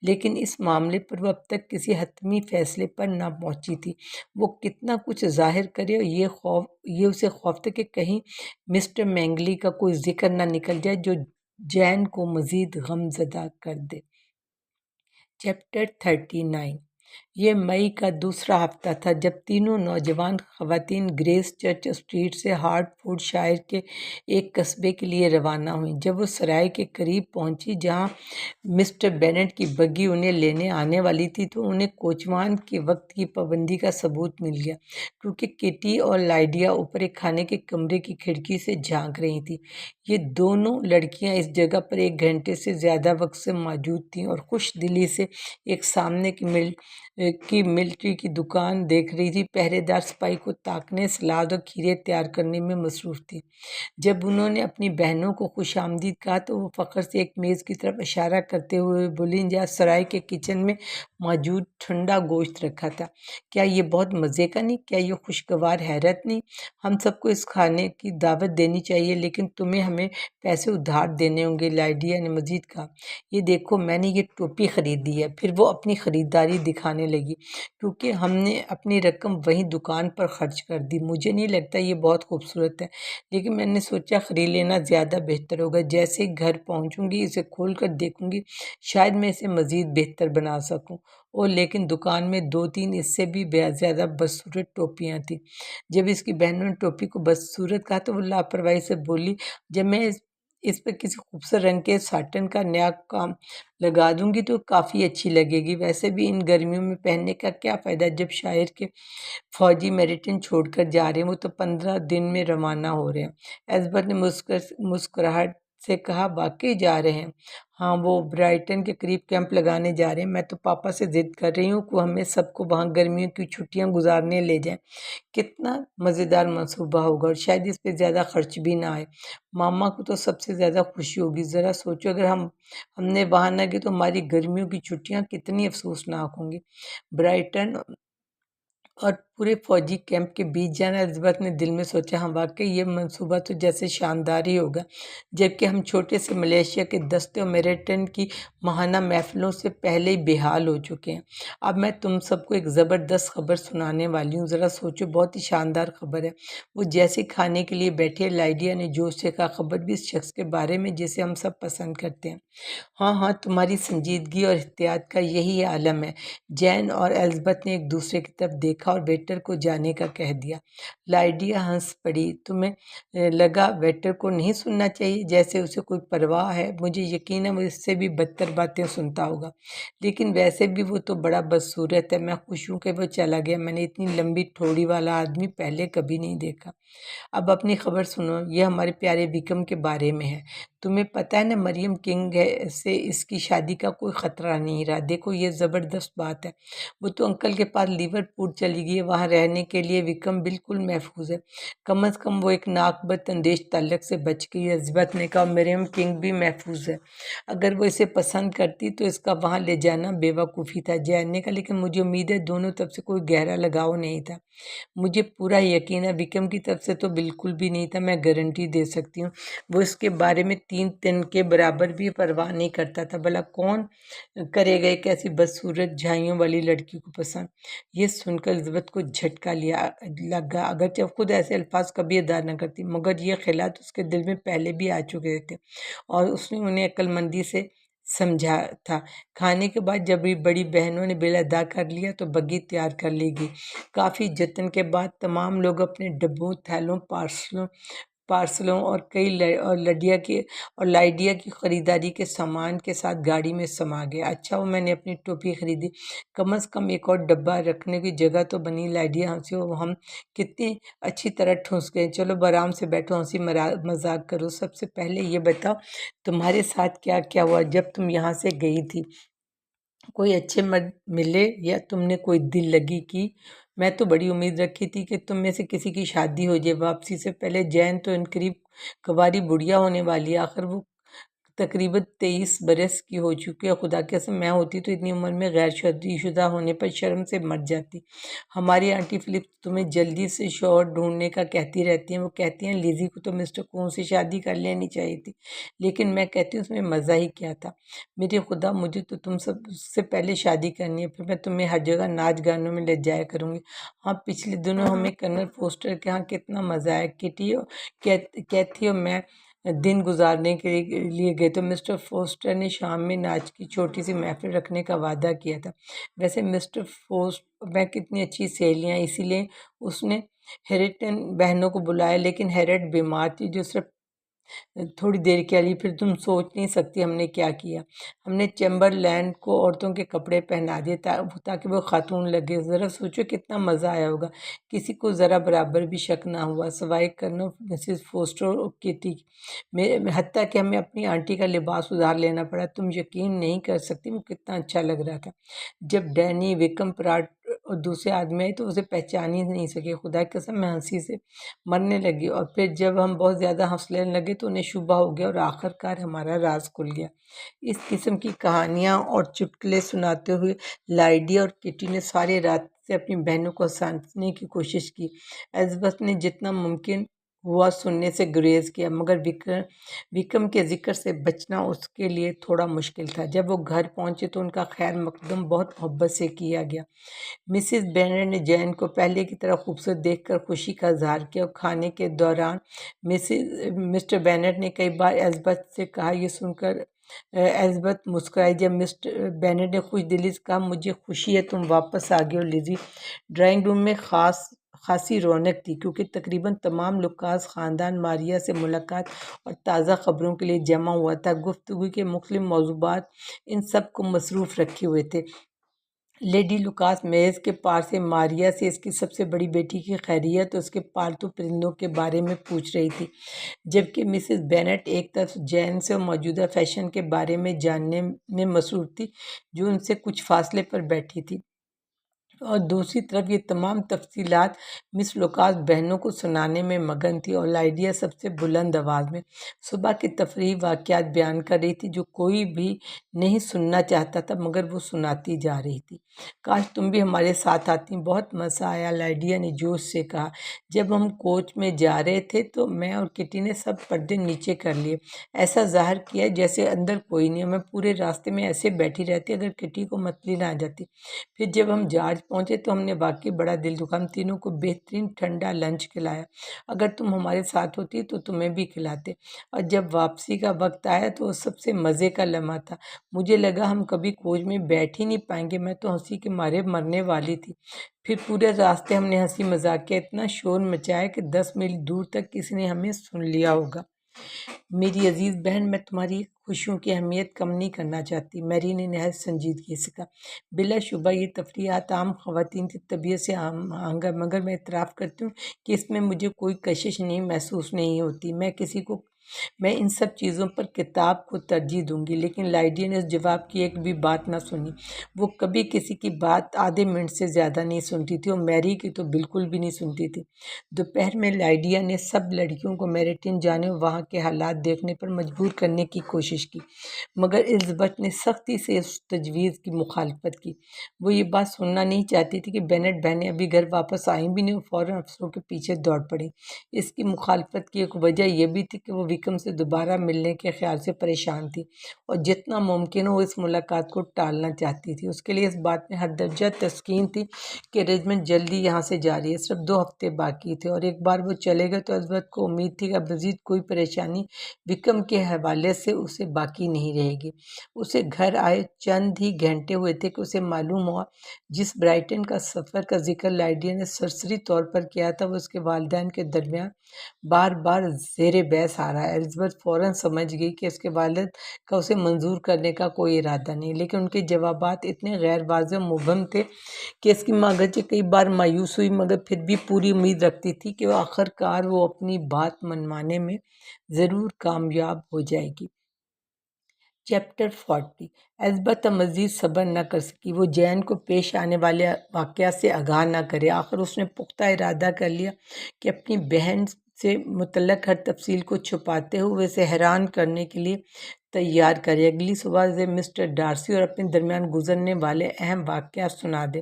لیکن اس معاملے پر وہ اب تک کسی حتمی فیصلے پر نہ پہنچی تھی۔ وہ کتنا کچھ ظاہر کرے، اور یہ اسے خوف تھا کہ کہیں مسٹر مینگلی کا کوئی ذکر نہ نکل جائے جو جین کو مزید غم زدہ کر دے۔ چیپٹر 39 یہ مئی کا دوسرا ہفتہ تھا جب تینوں نوجوان خواتین گریس چرچ اسٹریٹ سے ہارٹ فورڈ شائر کے ایک قصبے کے لیے روانہ ہوئیں۔ جب وہ سرائے کے قریب پہنچی جہاں مسٹر بینٹ کی بگی انہیں لینے آنے والی تھی تو انہیں کوچوان کے وقت کی پابندی کا ثبوت مل گیا، کیونکہ کیٹی اور لائڈیا اوپر ایک کھانے کے کمرے کی کھڑکی سے جھانک رہی تھیں۔ یہ دونوں لڑکیاں اس جگہ پر 1 گھنٹے سے زیادہ وقت سے موجود تھیں اور خوش دلی سے ایک سامنے کی ملٹری کی دکان دیکھ رہی تھی۔ پہرے دار سپاہی کو تاکنے، سلاد اور کھیرے تیار کرنے میں مصروف تھی۔ جب انہوں نے اپنی بہنوں کو خوش آمدید کہا تو وہ فخر سے ایک میز کی طرف اشارہ کرتے ہوئے بولیں جہاں سرائے کے کچن میں موجود ٹھنڈا گوشت رکھا تھا، کیا یہ بہت مزے کا نہیں؟ کیا یہ خوشگوار حیرت نہیں؟ ہم سب کو اس کھانے کی دعوت دینی چاہیے، لیکن تمہیں ہمیں پیسے ادھار دینے ہوں گے، لائڈیا نے مزید کہا۔ یہ دیکھو، میں نے یہ ٹوپی خریدی ہے۔ پھر وہ اپنی خریداری دکھانے لگی، کیونکہ ہم نے اپنی رقم وہیں دکان پر خرچ کر دی۔ مجھے نہیں لگتا یہ بہت خوبصورت ہے، لیکن میں نے سوچا خرید لینا زیادہ بہتر ہوگا۔ جیسے ہی گھر پہنچوں گی اسے کھول کر دیکھوں گی، شاید میں اسے مزید بہتر بنا سکوں۔ اور لیکن دکان میں 2-3 اس سے بھی زیادہ بدصورت ٹوپیاں تھیں۔ جب اس کی بہنوں نے ٹوپی کو بدصورت کہا تو وہ لاپرواہی سے بولی، جب میں اس پہ کسی خوبصورت رنگ کے ساٹن کا نیا کام لگا دوں گی تو کافی اچھی لگے گی۔ ویسے بھی ان گرمیوں میں پہننے کا کیا فائدہ جب شاعر کے فوجی میریٹن چھوڑ کر جا رہے ہیں، وہ تو 15 دن میں روانہ ہو رہے ہیں۔ ایلزبتھ نے مسکراہٹ سے کہا، واقعی جا رہے ہیں؟ ہاں، وہ برائٹن کے قریب کیمپ لگانے جا رہے ہیں۔ میں تو پاپا سے ضد کر رہی ہوں کہ ہمیں سب کو وہاں گرمیوں کی چھٹیاں گزارنے لے جائیں۔ کتنا مزیدار منصوبہ ہوگا اور شاید اس پہ زیادہ خرچ بھی نہ آئے۔ ماما کو تو سب سے زیادہ خوشی ہوگی۔ ذرا سوچو، اگر ہم نے وہاں نہ گئے تو ہماری گرمیوں کی چھٹیاں کتنی افسوسناک ہوں گی۔ برائٹن اور پورے فوجی کیمپ کے بیچ جانا، الزبتھ نے دل میں سوچا، ہاں واقعی یہ منصوبہ تو جیسے شاندار ہی ہوگا، جبکہ ہم چھوٹے سے ملیشیا کے دستے اور میریٹن کی ماہانہ محفلوں سے پہلے ہی بحال ہو چکے ہیں۔ اب میں تم سب کو ایک زبردست خبر سنانے والی ہوں، ذرا سوچو، بہت ہی شاندار خبر ہے۔ وہ جیسے کھانے کے لیے بیٹھے، لائڈیا نے جوش سے کہا، خبر بھی اس شخص کے بارے میں جسے ہم سب پسند کرتے ہیں۔ ہاں ہاں، تمہاری سنجیدگی اور احتیاط کا یہی عالم ہے۔ جین اور ایلزبتھ نے ایک دوسرے کی طرف دیکھا اور ویٹر کو جانے کا کہہ دیا۔ لائڈیا ہنس پڑی، تمہیں لگا ویٹر کو نہیں سننا چاہیے، جیسے اسے کوئی پرواہ ہے۔ مجھے یقین ہے وہ اس سے بھی بدتر باتیں سنتا ہوگا، لیکن ویسے بھی وہ تو بڑا بدصورت ہے۔ میں خوش ہوں کہ وہ چلا گیا، میں نے اتنی لمبی ٹھوڑی والا آدمی پہلے کبھی نہیں دیکھا۔ اب اپنی خبر سنو، یہ ہمارے پیارے وکرم کے بارے میں ہے۔ تمہیں پتہ ہے نا، مریم کنگ سے اس کی شادی کا کوئی خطرہ نہیں رہا۔ دیکھو، یہ زبردست بات ہے۔ وہ تو انکل کے پاس لیورپول چلی گئی ہے، وہاں رہنے کے لیے وکرم بالکل محفوظ ہے۔ کم از کم وہ ایک ناقابل اندیش تعلق سے بچ گئی ہے، الزبتھ نے کہا، اور مریم کنگ بھی محفوظ ہے۔ اگر وہ اسے پسند کرتی تو اس کا وہاں لے جانا بے وقوفی تھا، جین نے کہا، لیکن مجھے امید ہے دونوں طرف سے کوئی گہرا لگاؤ نہیں تھا۔ مجھے پورا یقین ہے وکرم کی طرف سے تو بالکل بھی نہیں تھا، میں گارنٹی دے سکتی ہوں۔ وہ اس کے بارے میں 3 طن کے برابر بھی پرواہ نہیں کرتا تھا۔ بھلا کون کرے گا ایک ایسی بدصورت جھائیوں والی لڑکی کو پسند؟ یہ سن کر الزبتھ کو جھٹکا لگا، اگرچہ وہ خود ایسے الفاظ کبھی ادا نہ کرتی، مگر یہ خیالات اس کے دل میں پہلے بھی آ چکے تھے اور اس نے انہیں عقل مندی سے سمجھا تھا۔ کھانے کے بعد جب بڑی بہنوں نے بل ادا کر لیا تو بگی تیار کر لی گئی۔ کافی جتن کے بعد تمام لوگ اپنے ڈبوں، تھیلوں، پارسلوں اور لائڈیا کی خریداری کے سامان کے ساتھ گاڑی میں سما گئے۔ اچھا، وہ میں نے اپنی ٹوپی خریدی، کم از کم ایک اور ڈبہ رکھنے کی جگہ تو بنی۔ لائڈیا ہنسی، ہم کتنی اچھی طرح ٹھونس گئے۔ چلو آرام سے بیٹھو، ہنسی مذاق کرو۔ سب سے پہلے یہ بتاؤ، تمہارے ساتھ کیا کیا ہوا جب تم یہاں سے گئی تھی؟ کوئی اچھے مرد ملے یا تم نے کوئی دل لگی کی؟ میں تو بڑی امید رکھی تھی کہ تم میں سے کسی کی شادی ہو جائے۔ واپسی سے پہلے جین تو انقریب کنواری بڑھیا ہونے والی ہے، آخر وہ تقریباً 23 برس کی ہو چکی ہے۔ خدا کی قسم، میں ہوتی تو اتنی عمر میں غیر شادی شدہ ہونے پر شرم سے مر جاتی۔ ہماری آنٹی فلپ تمہیں جلدی سے شوہر ڈھونڈنے کا کہتی رہتی ہیں۔ وہ کہتی ہیں لیزی کو تو مسٹر کون سے شادی کر لینی چاہیے تھی، لیکن میں کہتی ہوں اس میں مزہ ہی کیا تھا۔ میرے خدا، مجھے تو تم سب سے پہلے شادی کرنی ہے، پھر میں تمہیں ہر جگہ ناچ گانوں میں لے جایا کروں گی۔ ہاں، پچھلے دنوں ہمیں کرنل فوسٹر کے ہاں کتنا مزہ آیا۔ کیتھی اور میں دن گزارنے کے لیے گئے تو مسٹر فوسٹر نے شام میں ناچ کی چھوٹی سی محفل رکھنے کا وعدہ کیا تھا۔ ویسے مسٹر فوسٹ میں کتنی اچھی سہیلیاں، اسی لیے اس نے ہیریٹن بہنوں کو بلایا، لیکن ہیریٹ بیمار تھی جو صرف تھوڑی دیر کے لیے۔ پھر تم سوچ نہیں سکتی ہم نے کیا کیا۔ ہم نے چیمبر لینڈ کو عورتوں کے کپڑے پہنا دیے تاکہ وہ خاتون لگے۔ ذرا سوچو کتنا مزہ آیا ہوگا۔ کسی کو ذرا برابر بھی شک نہ ہوا سوائے کرنل مسز فوسٹر اور کیٹی، حتیٰ کہ ہمیں اپنی آنٹی کا لباس ادھار لینا پڑا۔ تم یقین نہیں کر سکتی وہ کتنا اچھا لگ رہا تھا۔ جب ڈینی، وکم، پراٹ اور دوسرے آدمی آئے تو اسے پہچان ہی نہیں سکے۔ خدا کی قسم میں ہنسی سے مرنے لگی، اور پھر جب ہم بہت زیادہ ہنسنے لگے تو انہیں شبہ ہو گیا اور آخر کار ہمارا راز کھل گیا۔ اس قسم کی کہانیاں اور چٹکلے سناتے ہوئے لائڈیا اور کٹی نے ساری رات سے اپنی بہنوں کو ہنسانے کی کوشش کی۔ الزبتھ نے جتنا ممکن ہوا سننے سے گریز کیا، مگر وکم کے ذکر سے بچنا اس کے لیے تھوڑا مشکل تھا۔ جب وہ گھر پہنچے تو ان کا خیر مقدم بہت محبت سے کیا گیا۔ مسز بینٹ نے جین کو پہلے کی طرح خوبصورت دیکھ کر خوشی کا اظہار کیا، اور کھانے کے دوران مسٹر بینٹ نے کئی بار الزبتھ سے کہا۔ یہ سن کر الزبتھ مسکرائی۔ جب مسٹر بینٹ نے خوش دلی سے کہا مجھے خوشی ہے تم واپس آ گئے ہو لیزی۔ ڈرائنگ روم میں خاصی رونق تھی، کیونکہ تقریباً تمام لوکاس خاندان ماریا سے ملاقات اور تازہ خبروں کے لیے جمع ہوا تھا۔ گفتگو کے مختلف موضوعات ان سب کو مصروف رکھے ہوئے تھے۔ لیڈی لوکاس میز کے پار سے ماریا سے اس کی سب سے بڑی بیٹی کی خیریت اور اس کے پالتو پرندوں کے بارے میں پوچھ رہی تھی، جبکہ مسز بینٹ ایک طرف جین سے موجودہ فیشن کے بارے میں جاننے میں مصروف تھی جو ان سے کچھ فاصلے پر بیٹھی تھی، اور دوسری طرف یہ تمام تفصیلات مس لوکاس بہنوں کو سنانے میں مگن تھی، اور لائڈیا سب سے بلند آواز میں صبح کے تفریحی واقعات بیان کر رہی تھی جو کوئی بھی نہیں سننا چاہتا تھا، مگر وہ سناتی جا رہی تھی۔ کاش تم بھی ہمارے ساتھ آتی، بہت مزہ آیا، لائڈیا نے جوش سے کہا۔ جب ہم کوچ میں جا رہے تھے تو میں اور کٹی نے سب پردے نیچے کر لیے، ایسا ظاہر کیا جیسے اندر کوئی نہیں، اور میں پورے راستے میں ایسے بیٹھی رہتی اگر کٹی کو متلی نہ آ جاتی۔ پھر جب ہم جارج پہنچے تو ہم نے واقعی بڑا دل دکھا، ہم تینوں کو بہترین ٹھنڈا لنچ کھلایا، اگر تم ہمارے ساتھ ہوتی تو تمہیں بھی کھلاتے، اور جب واپسی کا وقت آیا تو وہ سب سے مزے کا لمحہ تھا۔ مجھے لگا ہم کبھی کوچ میں بیٹھ ہی نہیں پائیں گے، میں تو ہنسی کے مارے مرنے والی تھی۔ پھر پورے راستے ہم نے ہنسی مذاق کیا، اتنا شور مچایا کہ 10 میل دور تک کسی نے ہمیں سن لیا ہوگا۔ میری عزیز بہن، میں تمہاری خوشیوں کی اہمیت کم نہیں کرنا چاہتی، میری نے نہایت سنجیدگی سے کہا۔ بلا شبہ یہ تفریحات عام خواتین کی طبیعت سے آہنگ ہے، مگر میں اعتراف کرتی ہوں کہ اس میں مجھے کوئی کشش نہیں محسوس نہیں ہوتی۔ میں ان سب چیزوں پر کتاب کو ترجیح دوں گی۔ لیکن لائڈیا نے اس جواب کی ایک بھی بات نہ سنی۔ وہ کبھی کسی کی بات آدھے منٹ سے زیادہ نہیں سنتی تھی، اور میری کی تو بالکل بھی نہیں سنتی تھی۔ دوپہر میں لائڈیا نے سب لڑکیوں کو میریٹن جانے اور وہاں کے حالات دیکھنے پر مجبور کرنے کی کوشش کی، مگر الزبتھ نے سختی سے اس تجویز کی مخالفت کی۔ وہ یہ بات سننا نہیں چاہتی تھی کہ بینٹ بہنیں ابھی گھر واپس آئیں بھی نہیں اور فوراً افسروں کے پیچھے دوڑ پڑیں۔ اس کی مخالفت کی ایک وجہ یہ بھی تھی کہ وہ وکم سے دوبارہ ملنے کے خیال سے پریشان تھی، اور جتنا ممکن ہو اس ملاقات کو ٹالنا چاہتی تھی۔ اس کے لیے اس بات میں حد درجہ تسکین تھی کہ رجمنٹ جلدی یہاں سے جاری ہے، صرف 2 ہفتے باقی تھے، اور ایک بار وہ چلے گئے تو الزبتھ کو امید تھی کہ اب مزید کوئی پریشانی وکم کے حوالے سے اسے باقی نہیں رہے گی۔ اسے گھر آئے چند ہی گھنٹے ہوئے تھے کہ اسے معلوم ہوا جس برائٹن کا سفر کا ذکر لائڈیا نے سرسری طور پر کیا تھا وہ اس کے والدین کے درمیان بار بار زیر بحث آ رہا ہے۔ الزبتھ فوراً سمجھ گئی کہ اس کے والد کا اسے منظور کرنے کا کوئی ارادہ نہیں، لیکن ان کے جوابات اتنے غیر واضح و مبہم تھے کہ اس کی ماں اگرچہ کئی بار مایوس ہوئی، مگر پھر بھی پوری امید رکھتی تھی کہ آخر کار وہ اپنی بات منوانے میں ضرور کامیاب ہو جائے گی۔ چیپٹر 40۔ الزبتھ اب مزید صبر نہ کر سکی، وہ جین کو پیش آنے والے واقعات سے آگاہ نہ کرے۔ آخر اس نے پختہ ارادہ کر لیا کہ اپنی بہن سے متعلق ہر تفصیل کو چھپاتے ہوئے اسے حیران کرنے کے لیے تیار کرے، اگلی صبح سے مسٹر ڈارسی اور اپنے درمیان گزرنے والے اہم واقعات سنا دے۔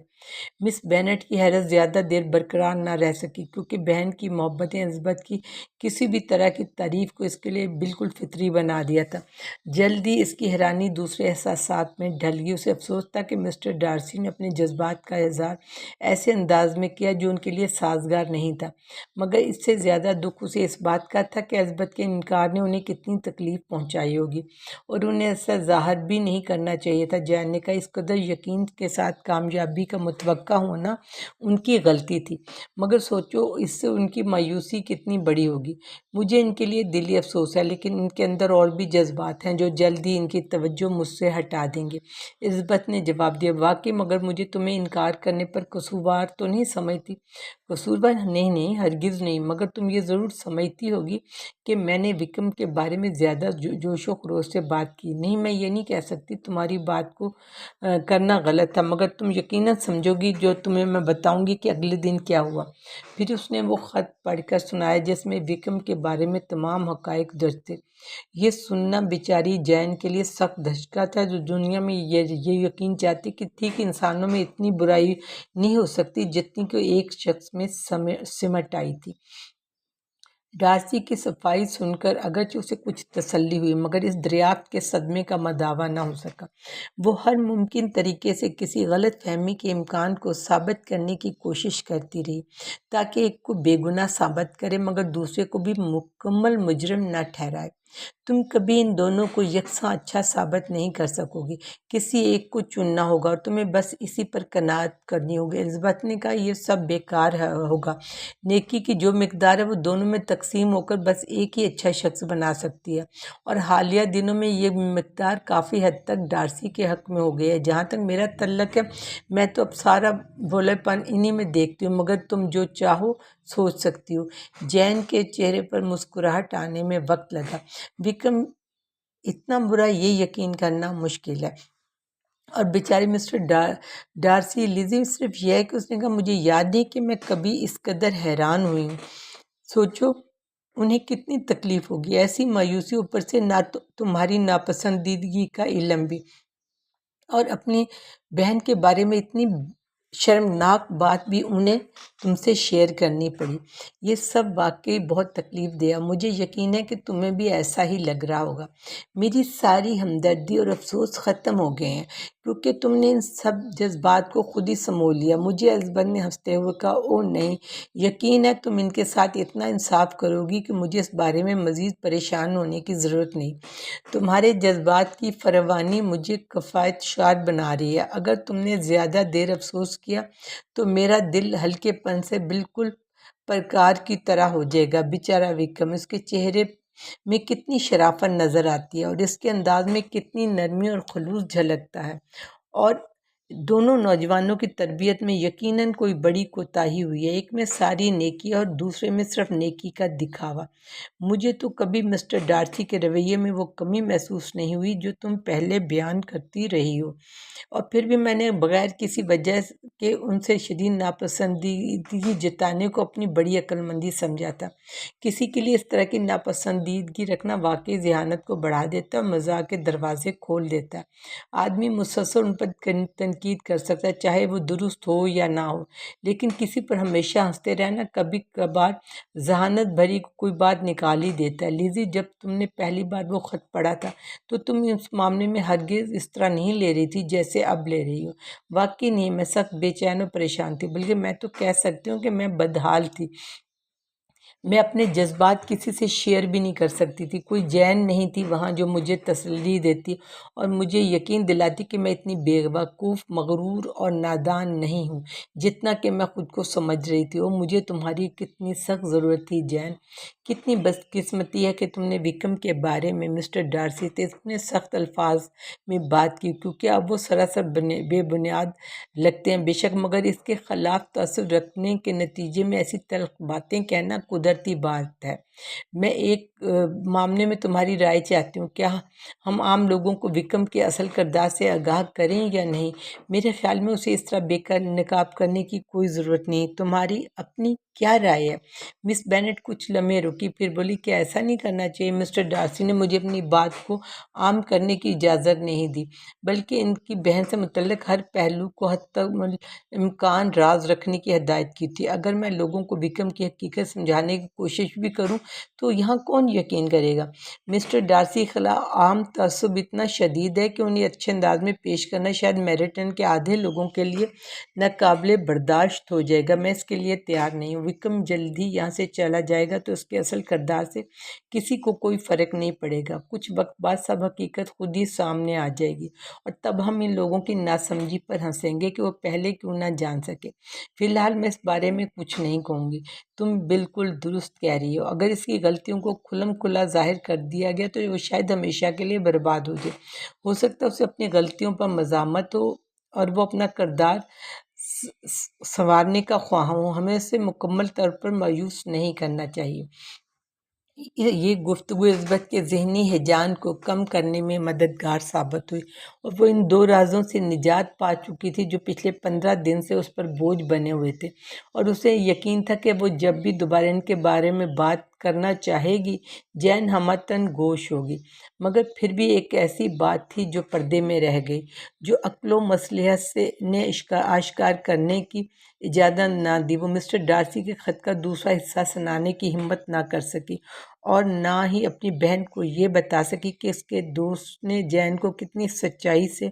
مس بینٹ کی حیرت زیادہ دیر برقرار نہ رہ سکی، کیونکہ بہن کی محبت الزبتھ کی کسی بھی طرح کی تعریف کو اس کے لیے بالکل فطری بنا دیا تھا۔ جلدی اس کی حیرانی دوسرے احساسات میں ڈھل گئی۔ اسے افسوس تھا کہ مسٹر ڈارسی نے اپنے جذبات کا اظہار ایسے انداز میں کیا جو ان کے لیے سازگار نہیں تھا، مگر اس سے زیادہ دکھ اسے اس بات کا تھا کہ الزبتھ کے انکار نے انہیں کتنی تکلیف پہنچائی ہوگی، اور انہیں ایسا ظاہر بھی نہیں کرنا چاہیے تھا۔ جان نے کہا، اس قدر یقین کے ساتھ کامیابی کا متوقع ہونا ان کی غلطی تھی، مگر سوچو اس سے ان کی مایوسی کتنی بڑی ہوگی۔ مجھے ان کے لیے دلی افسوس ہے، لیکن ان کے اندر اور بھی جذبات ہیں جو جلد ہی ان کی توجہ مجھ سے ہٹا دیں گے۔ الزبتھ نے جواب دیا، واقعی، مگر مجھے تمہیں انکار کرنے پر قصوروار تو نہیں سمجھتی؟ قصوروار نہیں، ہرگز نہیں، مگر تم یہ ضرور سمجھتی ہوگی کہ میں نے وکرم کے بارے میں زیادہ جوش و خروش سے بات کی۔ نہیں، میں یہ نہیں کہہ سکتی تمہاری بات کو کرنا غلط تھا، مگر تم یقیناً سمجھو گی جو تمہیں میں بتاؤں گی کہ اگلے دن کیا ہوا۔ پھر اس نے وہ خط پڑھ کر سنایا جس میں وکرم کے بارے میں تمام حقائق درج تھے۔ یہ سننا بیچاری جین کے لیے سخت دھچکا تھا، جو دنیا میں یہ یقین چاہتی تھی کہ انسانوں میں اتنی برائی نہیں ہو سکتی جتنی کہ ایک شخص میں سمٹ آئی تھی۔ ڈارسی کی صفائی سن کر اگرچہ اسے کچھ تسلی ہوئی، مگر اس دریافت کے صدمے کا مداوا نہ ہو سکا۔ وہ ہر ممکن طریقے سے کسی غلط فہمی کے امکان کو ثابت کرنے کی کوشش کرتی رہی، تاکہ ایک کو بے گناہ ثابت کرے مگر دوسرے کو بھی مکمل مجرم نہ ٹھہرائے۔ تم کبھی ان دونوں کو یکساں اچھا ثابت نہیں کر سکو گی، کسی ایک کو چننا ہوگا اور تمہیں بس اسی پر قناعت کرنی ہوگی۔ الزبتھ نے کہا، یہ سب بیکار ہوگا۔ نیکی کی جو مقدار ہے وہ دونوں میں تقسیم ہو کر بس ایک ہی اچھا شخص بنا سکتی ہے، اور حالیہ دنوں میں یہ مقدار کافی حد تک ڈارسی کے حق میں ہو گئی ہے۔ جہاں تک میرا تعلق ہے، میں تو اب سارا بھولے پن انہی میں دیکھتی ہوں، مگر تم جو چاہو سوچ سکتی ہو۔ جین کے چہرے پر مسکراہٹ آنے میں وقت لگا۔ وکرم اتنا برا، یہ یقین کرنا مشکل ہے۔ اور بیچاری مسٹر ڈارسی، لیزی صرف یہ ہے کہ اس نے کہا، مجھے یاد نہیں کہ میں کبھی اس قدر حیران ہوئی ہوں۔ سوچو انہیں کتنی تکلیف ہوگی، ایسی مایوسی، اوپر سے نہ تمہاری ناپسندیدگی کا علم بھی، اور اپنی بہن کے بارے میں اتنی شرمناک بات بھی انہیں تم سے شیئر کرنی پڑی۔ یہ سب واقعی بہت تکلیف دیا۔ مجھے یقین ہے کہ تمہیں بھی ایسا ہی لگ رہا ہوگا۔ میری ساری ہمدردی اور افسوس ختم ہو گئے ہیں، کیونکہ تم نے ان سب جذبات کو خود ہی سمو لیا۔ مجھے الزبتھ نے ہنستے ہوئے کہا، اوہ نہیں، یقین ہے تم ان کے ساتھ اتنا انصاف کرو گی کہ مجھے اس بارے میں مزید پریشان ہونے کی ضرورت نہیں۔ تمہارے جذبات کی فراوانی مجھے کفایت شعار بنا رہی ہے۔ اگر تم نے زیادہ دیر افسوس کیا تو میرا دل ہلکے پن سے بالکل پرکار کی طرح ہو جائے گا۔ بیچارہ وکرم، اس کے چہرے میں کتنی شرافت نظر آتی ہے، اور اس کے انداز میں کتنی نرمی اور خلوص جھلکتا ہے، اور دونوں نوجوانوں کی تربیت میں یقیناً کوئی بڑی کوتاہی ہوئی ہے، ایک میں ساری نیکی اور دوسرے میں صرف نیکی کا دکھاوا۔ مجھے تو کبھی مسٹر ڈارسی کے رویے میں وہ کمی محسوس نہیں ہوئی جو تم پہلے بیان کرتی رہی ہو، اور پھر بھی میں نے بغیر کسی وجہ کے ان سے شدید ناپسندیدگی جتانے کو اپنی بڑی عقل مندی سمجھا تھا۔ کسی کے لیے اس طرح کی ناپسندیدگی رکھنا واقعی ذہانت کو بڑھا دیتا ہے اور مزاح کے دروازے کھول دیتا ہے۔ آدمی مسلسل ان پر تنقید کر سکتا ہے، چاہے وہ درست ہو یا نہ ہو، لیکن کسی پر ہمیشہ ہنستے رہنا کبھی کبھار ذہانت بھری کوئی بات نکال ہی دیتا ہے۔ لیزی، جب تم نے پہلی بار وہ خط پڑھا تھا تو تم اس معاملے میں ہرگز اس طرح نہیں لے رہی تھی جیسے اب لے رہی ہو۔ واقعی نہیں، میں سخت بے چین و پریشان تھی، بلکہ میں تو کہہ سکتی ہوں کہ میں بدحال تھی۔ میں اپنے جذبات کسی سے شیئر بھی نہیں کر سکتی تھی۔ کوئی جین نہیں تھی وہاں جو مجھے تسلی دیتی اور مجھے یقین دلاتی کہ میں اتنی بے وقوف، مغرور اور نادان نہیں ہوں جتنا کہ میں خود کو سمجھ رہی تھی۔ اور مجھے تمہاری کتنی سخت ضرورت تھی جین۔ کتنی بدقسمتی ہے کہ تم نے وکرم کے بارے میں مسٹر ڈارسی سے اتنے سخت الفاظ میں بات کی، کیونکہ اب وہ سراسر بے بنیاد لگتے ہیں۔ بے شک، مگر اس کے خلاف تاثر رکھنے کے نتیجے میں ایسی تلخ باتیں کہنا قدرتی بات ہے۔ میں ایک معاملے میں تمہاری رائے چاہتی ہوں۔ کیا ہم عام لوگوں کو وکرم کے اصل کردار سے آگاہ کریں یا نہیں؟ میرے خیال میں اسے اس طرح بے نقاب کرنے کی کوئی ضرورت نہیں۔ تمہاری اپنی کیا رائے ہے؟ مس بینٹ کچھ لمحے رکی، پھر بولی کہ ایسا نہیں کرنا چاہیے۔ مسٹر ڈارسی نے مجھے اپنی بات کو عام کرنے کی اجازت نہیں دی، بلکہ ان کی بہن سے متعلق ہر پہلو کو حتی الامکان راز رکھنے کی ہدایت کی تھی۔ اگر میں لوگوں کو وکرم کی حقیقت سمجھانے کی کوشش بھی کروں تو یہاں کون یقین کرے گا؟ مسٹر ڈارسی کے خلاف عام تعصب اتنا شدید ہے کہ انہیں اچھے انداز میں پیش کرنا شاید میریٹن کے آدھے لوگوں کے لیے ناقابل برداشت ہو جائے گا۔ میں اس کے لیے تیار نہیں ہوں۔ وکرم جلد ہی یہاں سے چلا جائے گا تو اس کے اصل کردار سے کسی کو کوئی فرق نہیں پڑے گا۔ کچھ وقت بعد سب حقیقت خود ہی سامنے آ جائے گی اور تب ہم ان لوگوں کی ناسمجھی پر ہنسیں گے کہ وہ پہلے کیوں نہ جان سکے۔ فی الحال میں اس بارے میں کچھ نہیں کہوں گی۔ تم بالکل درست کہہ رہی ہو۔ اگر اس کی غلطیوں کو کھلم کھلا ظاہر کر دیا گیا تو وہ شاید ہمیشہ کے لیے برباد ہو جائے۔ ہو سکتا ہے اسے اپنی غلطیوں پر ملامت ہو اور وہ اپنا کردار سنوارنے کا خواہاں ہو۔ ہمیں اسے مکمل طور پر مایوس نہیں کرنا چاہیے۔ یہ گفتگو الزبتھ کے ذہنی ہیجان کو کم کرنے میں مددگار ثابت ہوئی اور وہ ان دو رازوں سے نجات پا چکی تھی جو پچھلے 15 دن سے اس پر بوجھ بنے ہوئے تھے، اور اسے یقین تھا کہ وہ جب بھی دوبارہ ان کے بارے میں بات کرنا چاہے گی جین ہمتاً گوش ہوگی۔ مگر پھر بھی ایک ایسی بات تھی جو پردے میں رہ گئی، جو عقل و مصلحت نے آشکار کرنے کی اجازت نہ دی۔ وہ مسٹر ڈارسی کے خط کا دوسرا حصہ سنانے کی ہمت نہ کر سکی اور نہ ہی اپنی بہن کو یہ بتا سکی کہ اس کے دوست نے جین کو کتنی سچائی سے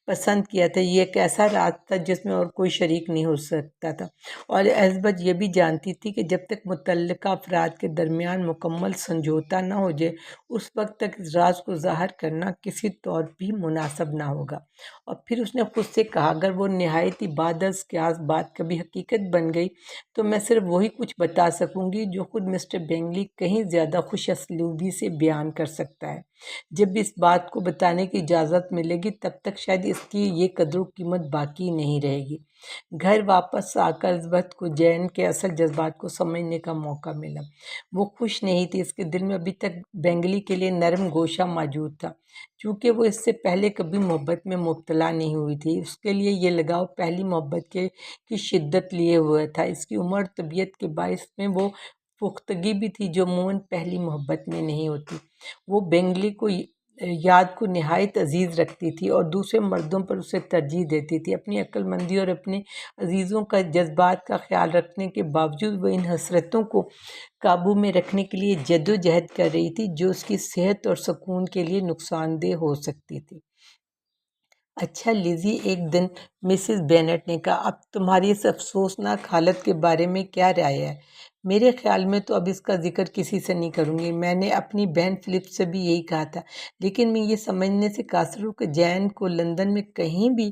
پسند کیا تھا۔ یہ ایک ایسا راز تھا جس میں اور کوئی شریک نہیں ہو سکتا تھا، اور الزبتھ یہ بھی جانتی تھی کہ جب تک متعلقہ افراد کے درمیان مکمل سمجھوتا نہ ہو جائے اس وقت تک اس راز کو ظاہر کرنا کسی طور بھی مناسب نہ ہوگا۔ اور پھر اس نے خود سے کہا، اگر وہ نہایت ہی بعد از قیاس بات کبھی حقیقت بن گئی تو میں صرف وہی کچھ بتا سکوں گی جو خود مسٹر بینگلی کہیں زیادہ خوش اسلوبی سے بیان کر سکتا ہے۔ جب بھی اس بات کو بتانے کی اجازت ملے گی تب تک شاید اس کی یہ قدر و قیمت باقی نہیں رہے گی۔ گھر واپس آ کر الزبتھ کو جین کے اصل جذبات کو سمجھنے کا موقع ملا۔ وہ خوش نہیں تھی، اس کے دل میں ابھی تک بینگلی کے لیے نرم گوشہ موجود تھا، چونکہ وہ اس سے پہلے کبھی محبت میں مبتلا نہیں ہوئی تھی۔ اس کے لیے یہ لگاؤ پہلی محبت کی شدت لیے ہوئے تھا۔ اس کی عمر اور طبیعت کے باعث میں وہ پختگی بھی تھی جو عموماً پہلی محبت میں نہیں ہوتی۔ وہ بینگلی کو یاد کو نہایت عزیز رکھتی تھی اور دوسرے مردوں پر اسے ترجیح دیتی تھی۔ اپنی عقل مندی اور اپنے عزیزوں کا جذبات کا خیال رکھنے کے باوجود وہ ان حسرتوں کو قابو میں رکھنے کے لیے جدوجہد کر رہی تھی جو اس کی صحت اور سکون کے لیے نقصان دہ ہو سکتی تھی۔ اچھا لیزی، ایک دن مسز بینٹ نے کہا، اب تمہاری اس افسوسناک حالت کے بارے میں کیا رائے ہے؟ میرے خیال میں تو اب اس کا ذکر کسی سے نہیں کروں گی۔ میں نے اپنی بہن فلپ سے بھی یہی کہا تھا، لیکن میں یہ سمجھنے سے قاصر ہوں کہ جین کو لندن میں کہیں بھی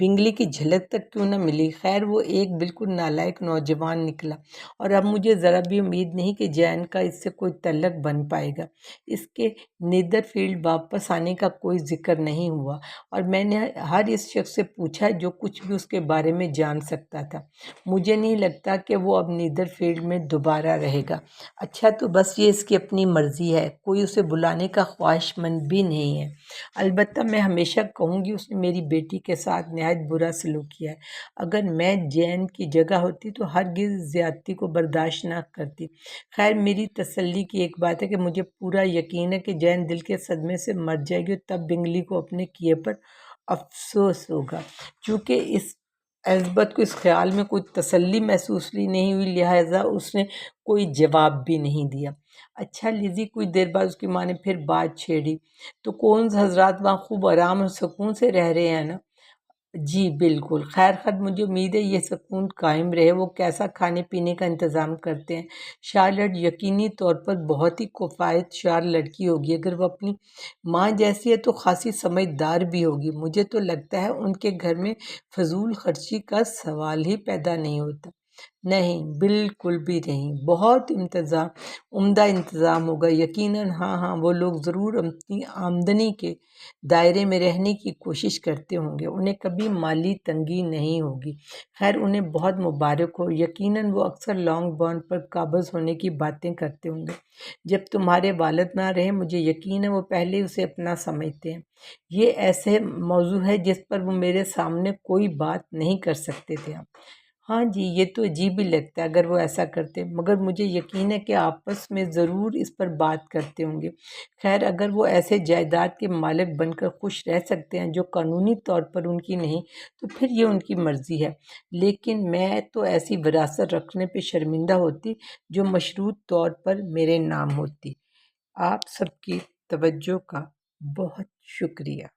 بینگلی کی جھلک تک کیوں نہ ملی۔ خیر، وہ ایک بالکل نالائق نوجوان نکلا اور اب مجھے ذرا بھی امید نہیں کہ جین کا اس سے کوئی تعلق بن پائے گا۔ اس کے نیدر فیلڈ واپس آنے کا کوئی ذکر نہیں ہوا اور میں نے ہر اس شخص سے پوچھا جو کچھ بھی اس کے بارے میں جان سکتا تھا۔ مجھے نہیں لگتا کہ وہ اب نیدر فیلڈ میں دوبارہ رہے گا۔ اچھا، تو بس یہ اس کی اپنی مرضی ہے، کوئی اسے بلانے کا خواہش مند بھی نہیں ہے۔ البتہ میں ہمیشہ کہوں گی اس نے میری بیٹی کے ساتھ نہایت برا سلوک کیا ہے۔ اگر میں جین کی جگہ ہوتی تو ہرگز زیادتی کو برداشت نہ کرتی۔ خیر، میری تسلی کی ایک بات ہے کہ مجھے پورا یقین ہے کہ جین دل کے صدمے سے مر جائے گی اور تب بینگلی کو اپنے کیے پر افسوس ہوگا۔ چونکہ الزبتھ کو اس خیال میں کوئی تسلی محسوس نہیں ہوئی، لہٰذا اس نے کوئی جواب بھی نہیں دیا۔ اچھا لیزی، کچھ دیر بعد اس کی ماں نے پھر بات چھیڑی، تو کونز حضرات وہاں خوب آرام اور سکون سے رہ رہے ہیں نا؟ جی بالکل، خیر خد مجھے امید ہے یہ سکون قائم رہے۔ وہ کیسا کھانے پینے کا انتظام کرتے ہیں؟ شارلٹ یقینی طور پر بہت ہی کفایت شار لڑکی ہوگی۔ اگر وہ اپنی ماں جیسی ہے تو خاصی سمجھدار بھی ہوگی۔ مجھے تو لگتا ہے ان کے گھر میں فضول خرچی کا سوال ہی پیدا نہیں ہوتا۔ نہیں، بالکل بھی نہیں، بہت عمدہ انتظام ہوگا یقیناً۔ ہاں ہاں، وہ لوگ ضرور اپنی آمدنی کے دائرے میں رہنے کی کوشش کرتے ہوں گے، انہیں کبھی مالی تنگی نہیں ہوگی۔ خیر، انہیں بہت مبارک ہو، یقیناً وہ اکثر لانگ بانڈ پر قابض ہونے کی باتیں کرتے ہوں گے۔ جب تمہارے والد نہ رہے، مجھے یقین ہے وہ پہلے اسے اپنا سمجھتے ہیں۔ یہ ایسے موضوع ہے جس پر وہ میرے سامنے کوئی بات نہیں کر سکتے تھے۔ ہاں جی، یہ تو عجیب ہی لگتا ہے اگر وہ ایسا کرتے، مگر مجھے یقین ہے کہ آپس میں ضرور اس پر بات کرتے ہوں گے۔ خیر، اگر وہ ایسے جائیداد کے مالک بن کر خوش رہ سکتے ہیں جو قانونی طور پر ان کی نہیں، تو پھر یہ ان کی مرضی ہے، لیکن میں تو ایسی وراثت رکھنے پہ شرمندہ ہوتی جو مشروط طور پر میرے نام ہوتی۔ آپ سب کی توجہ کا بہت شکریہ۔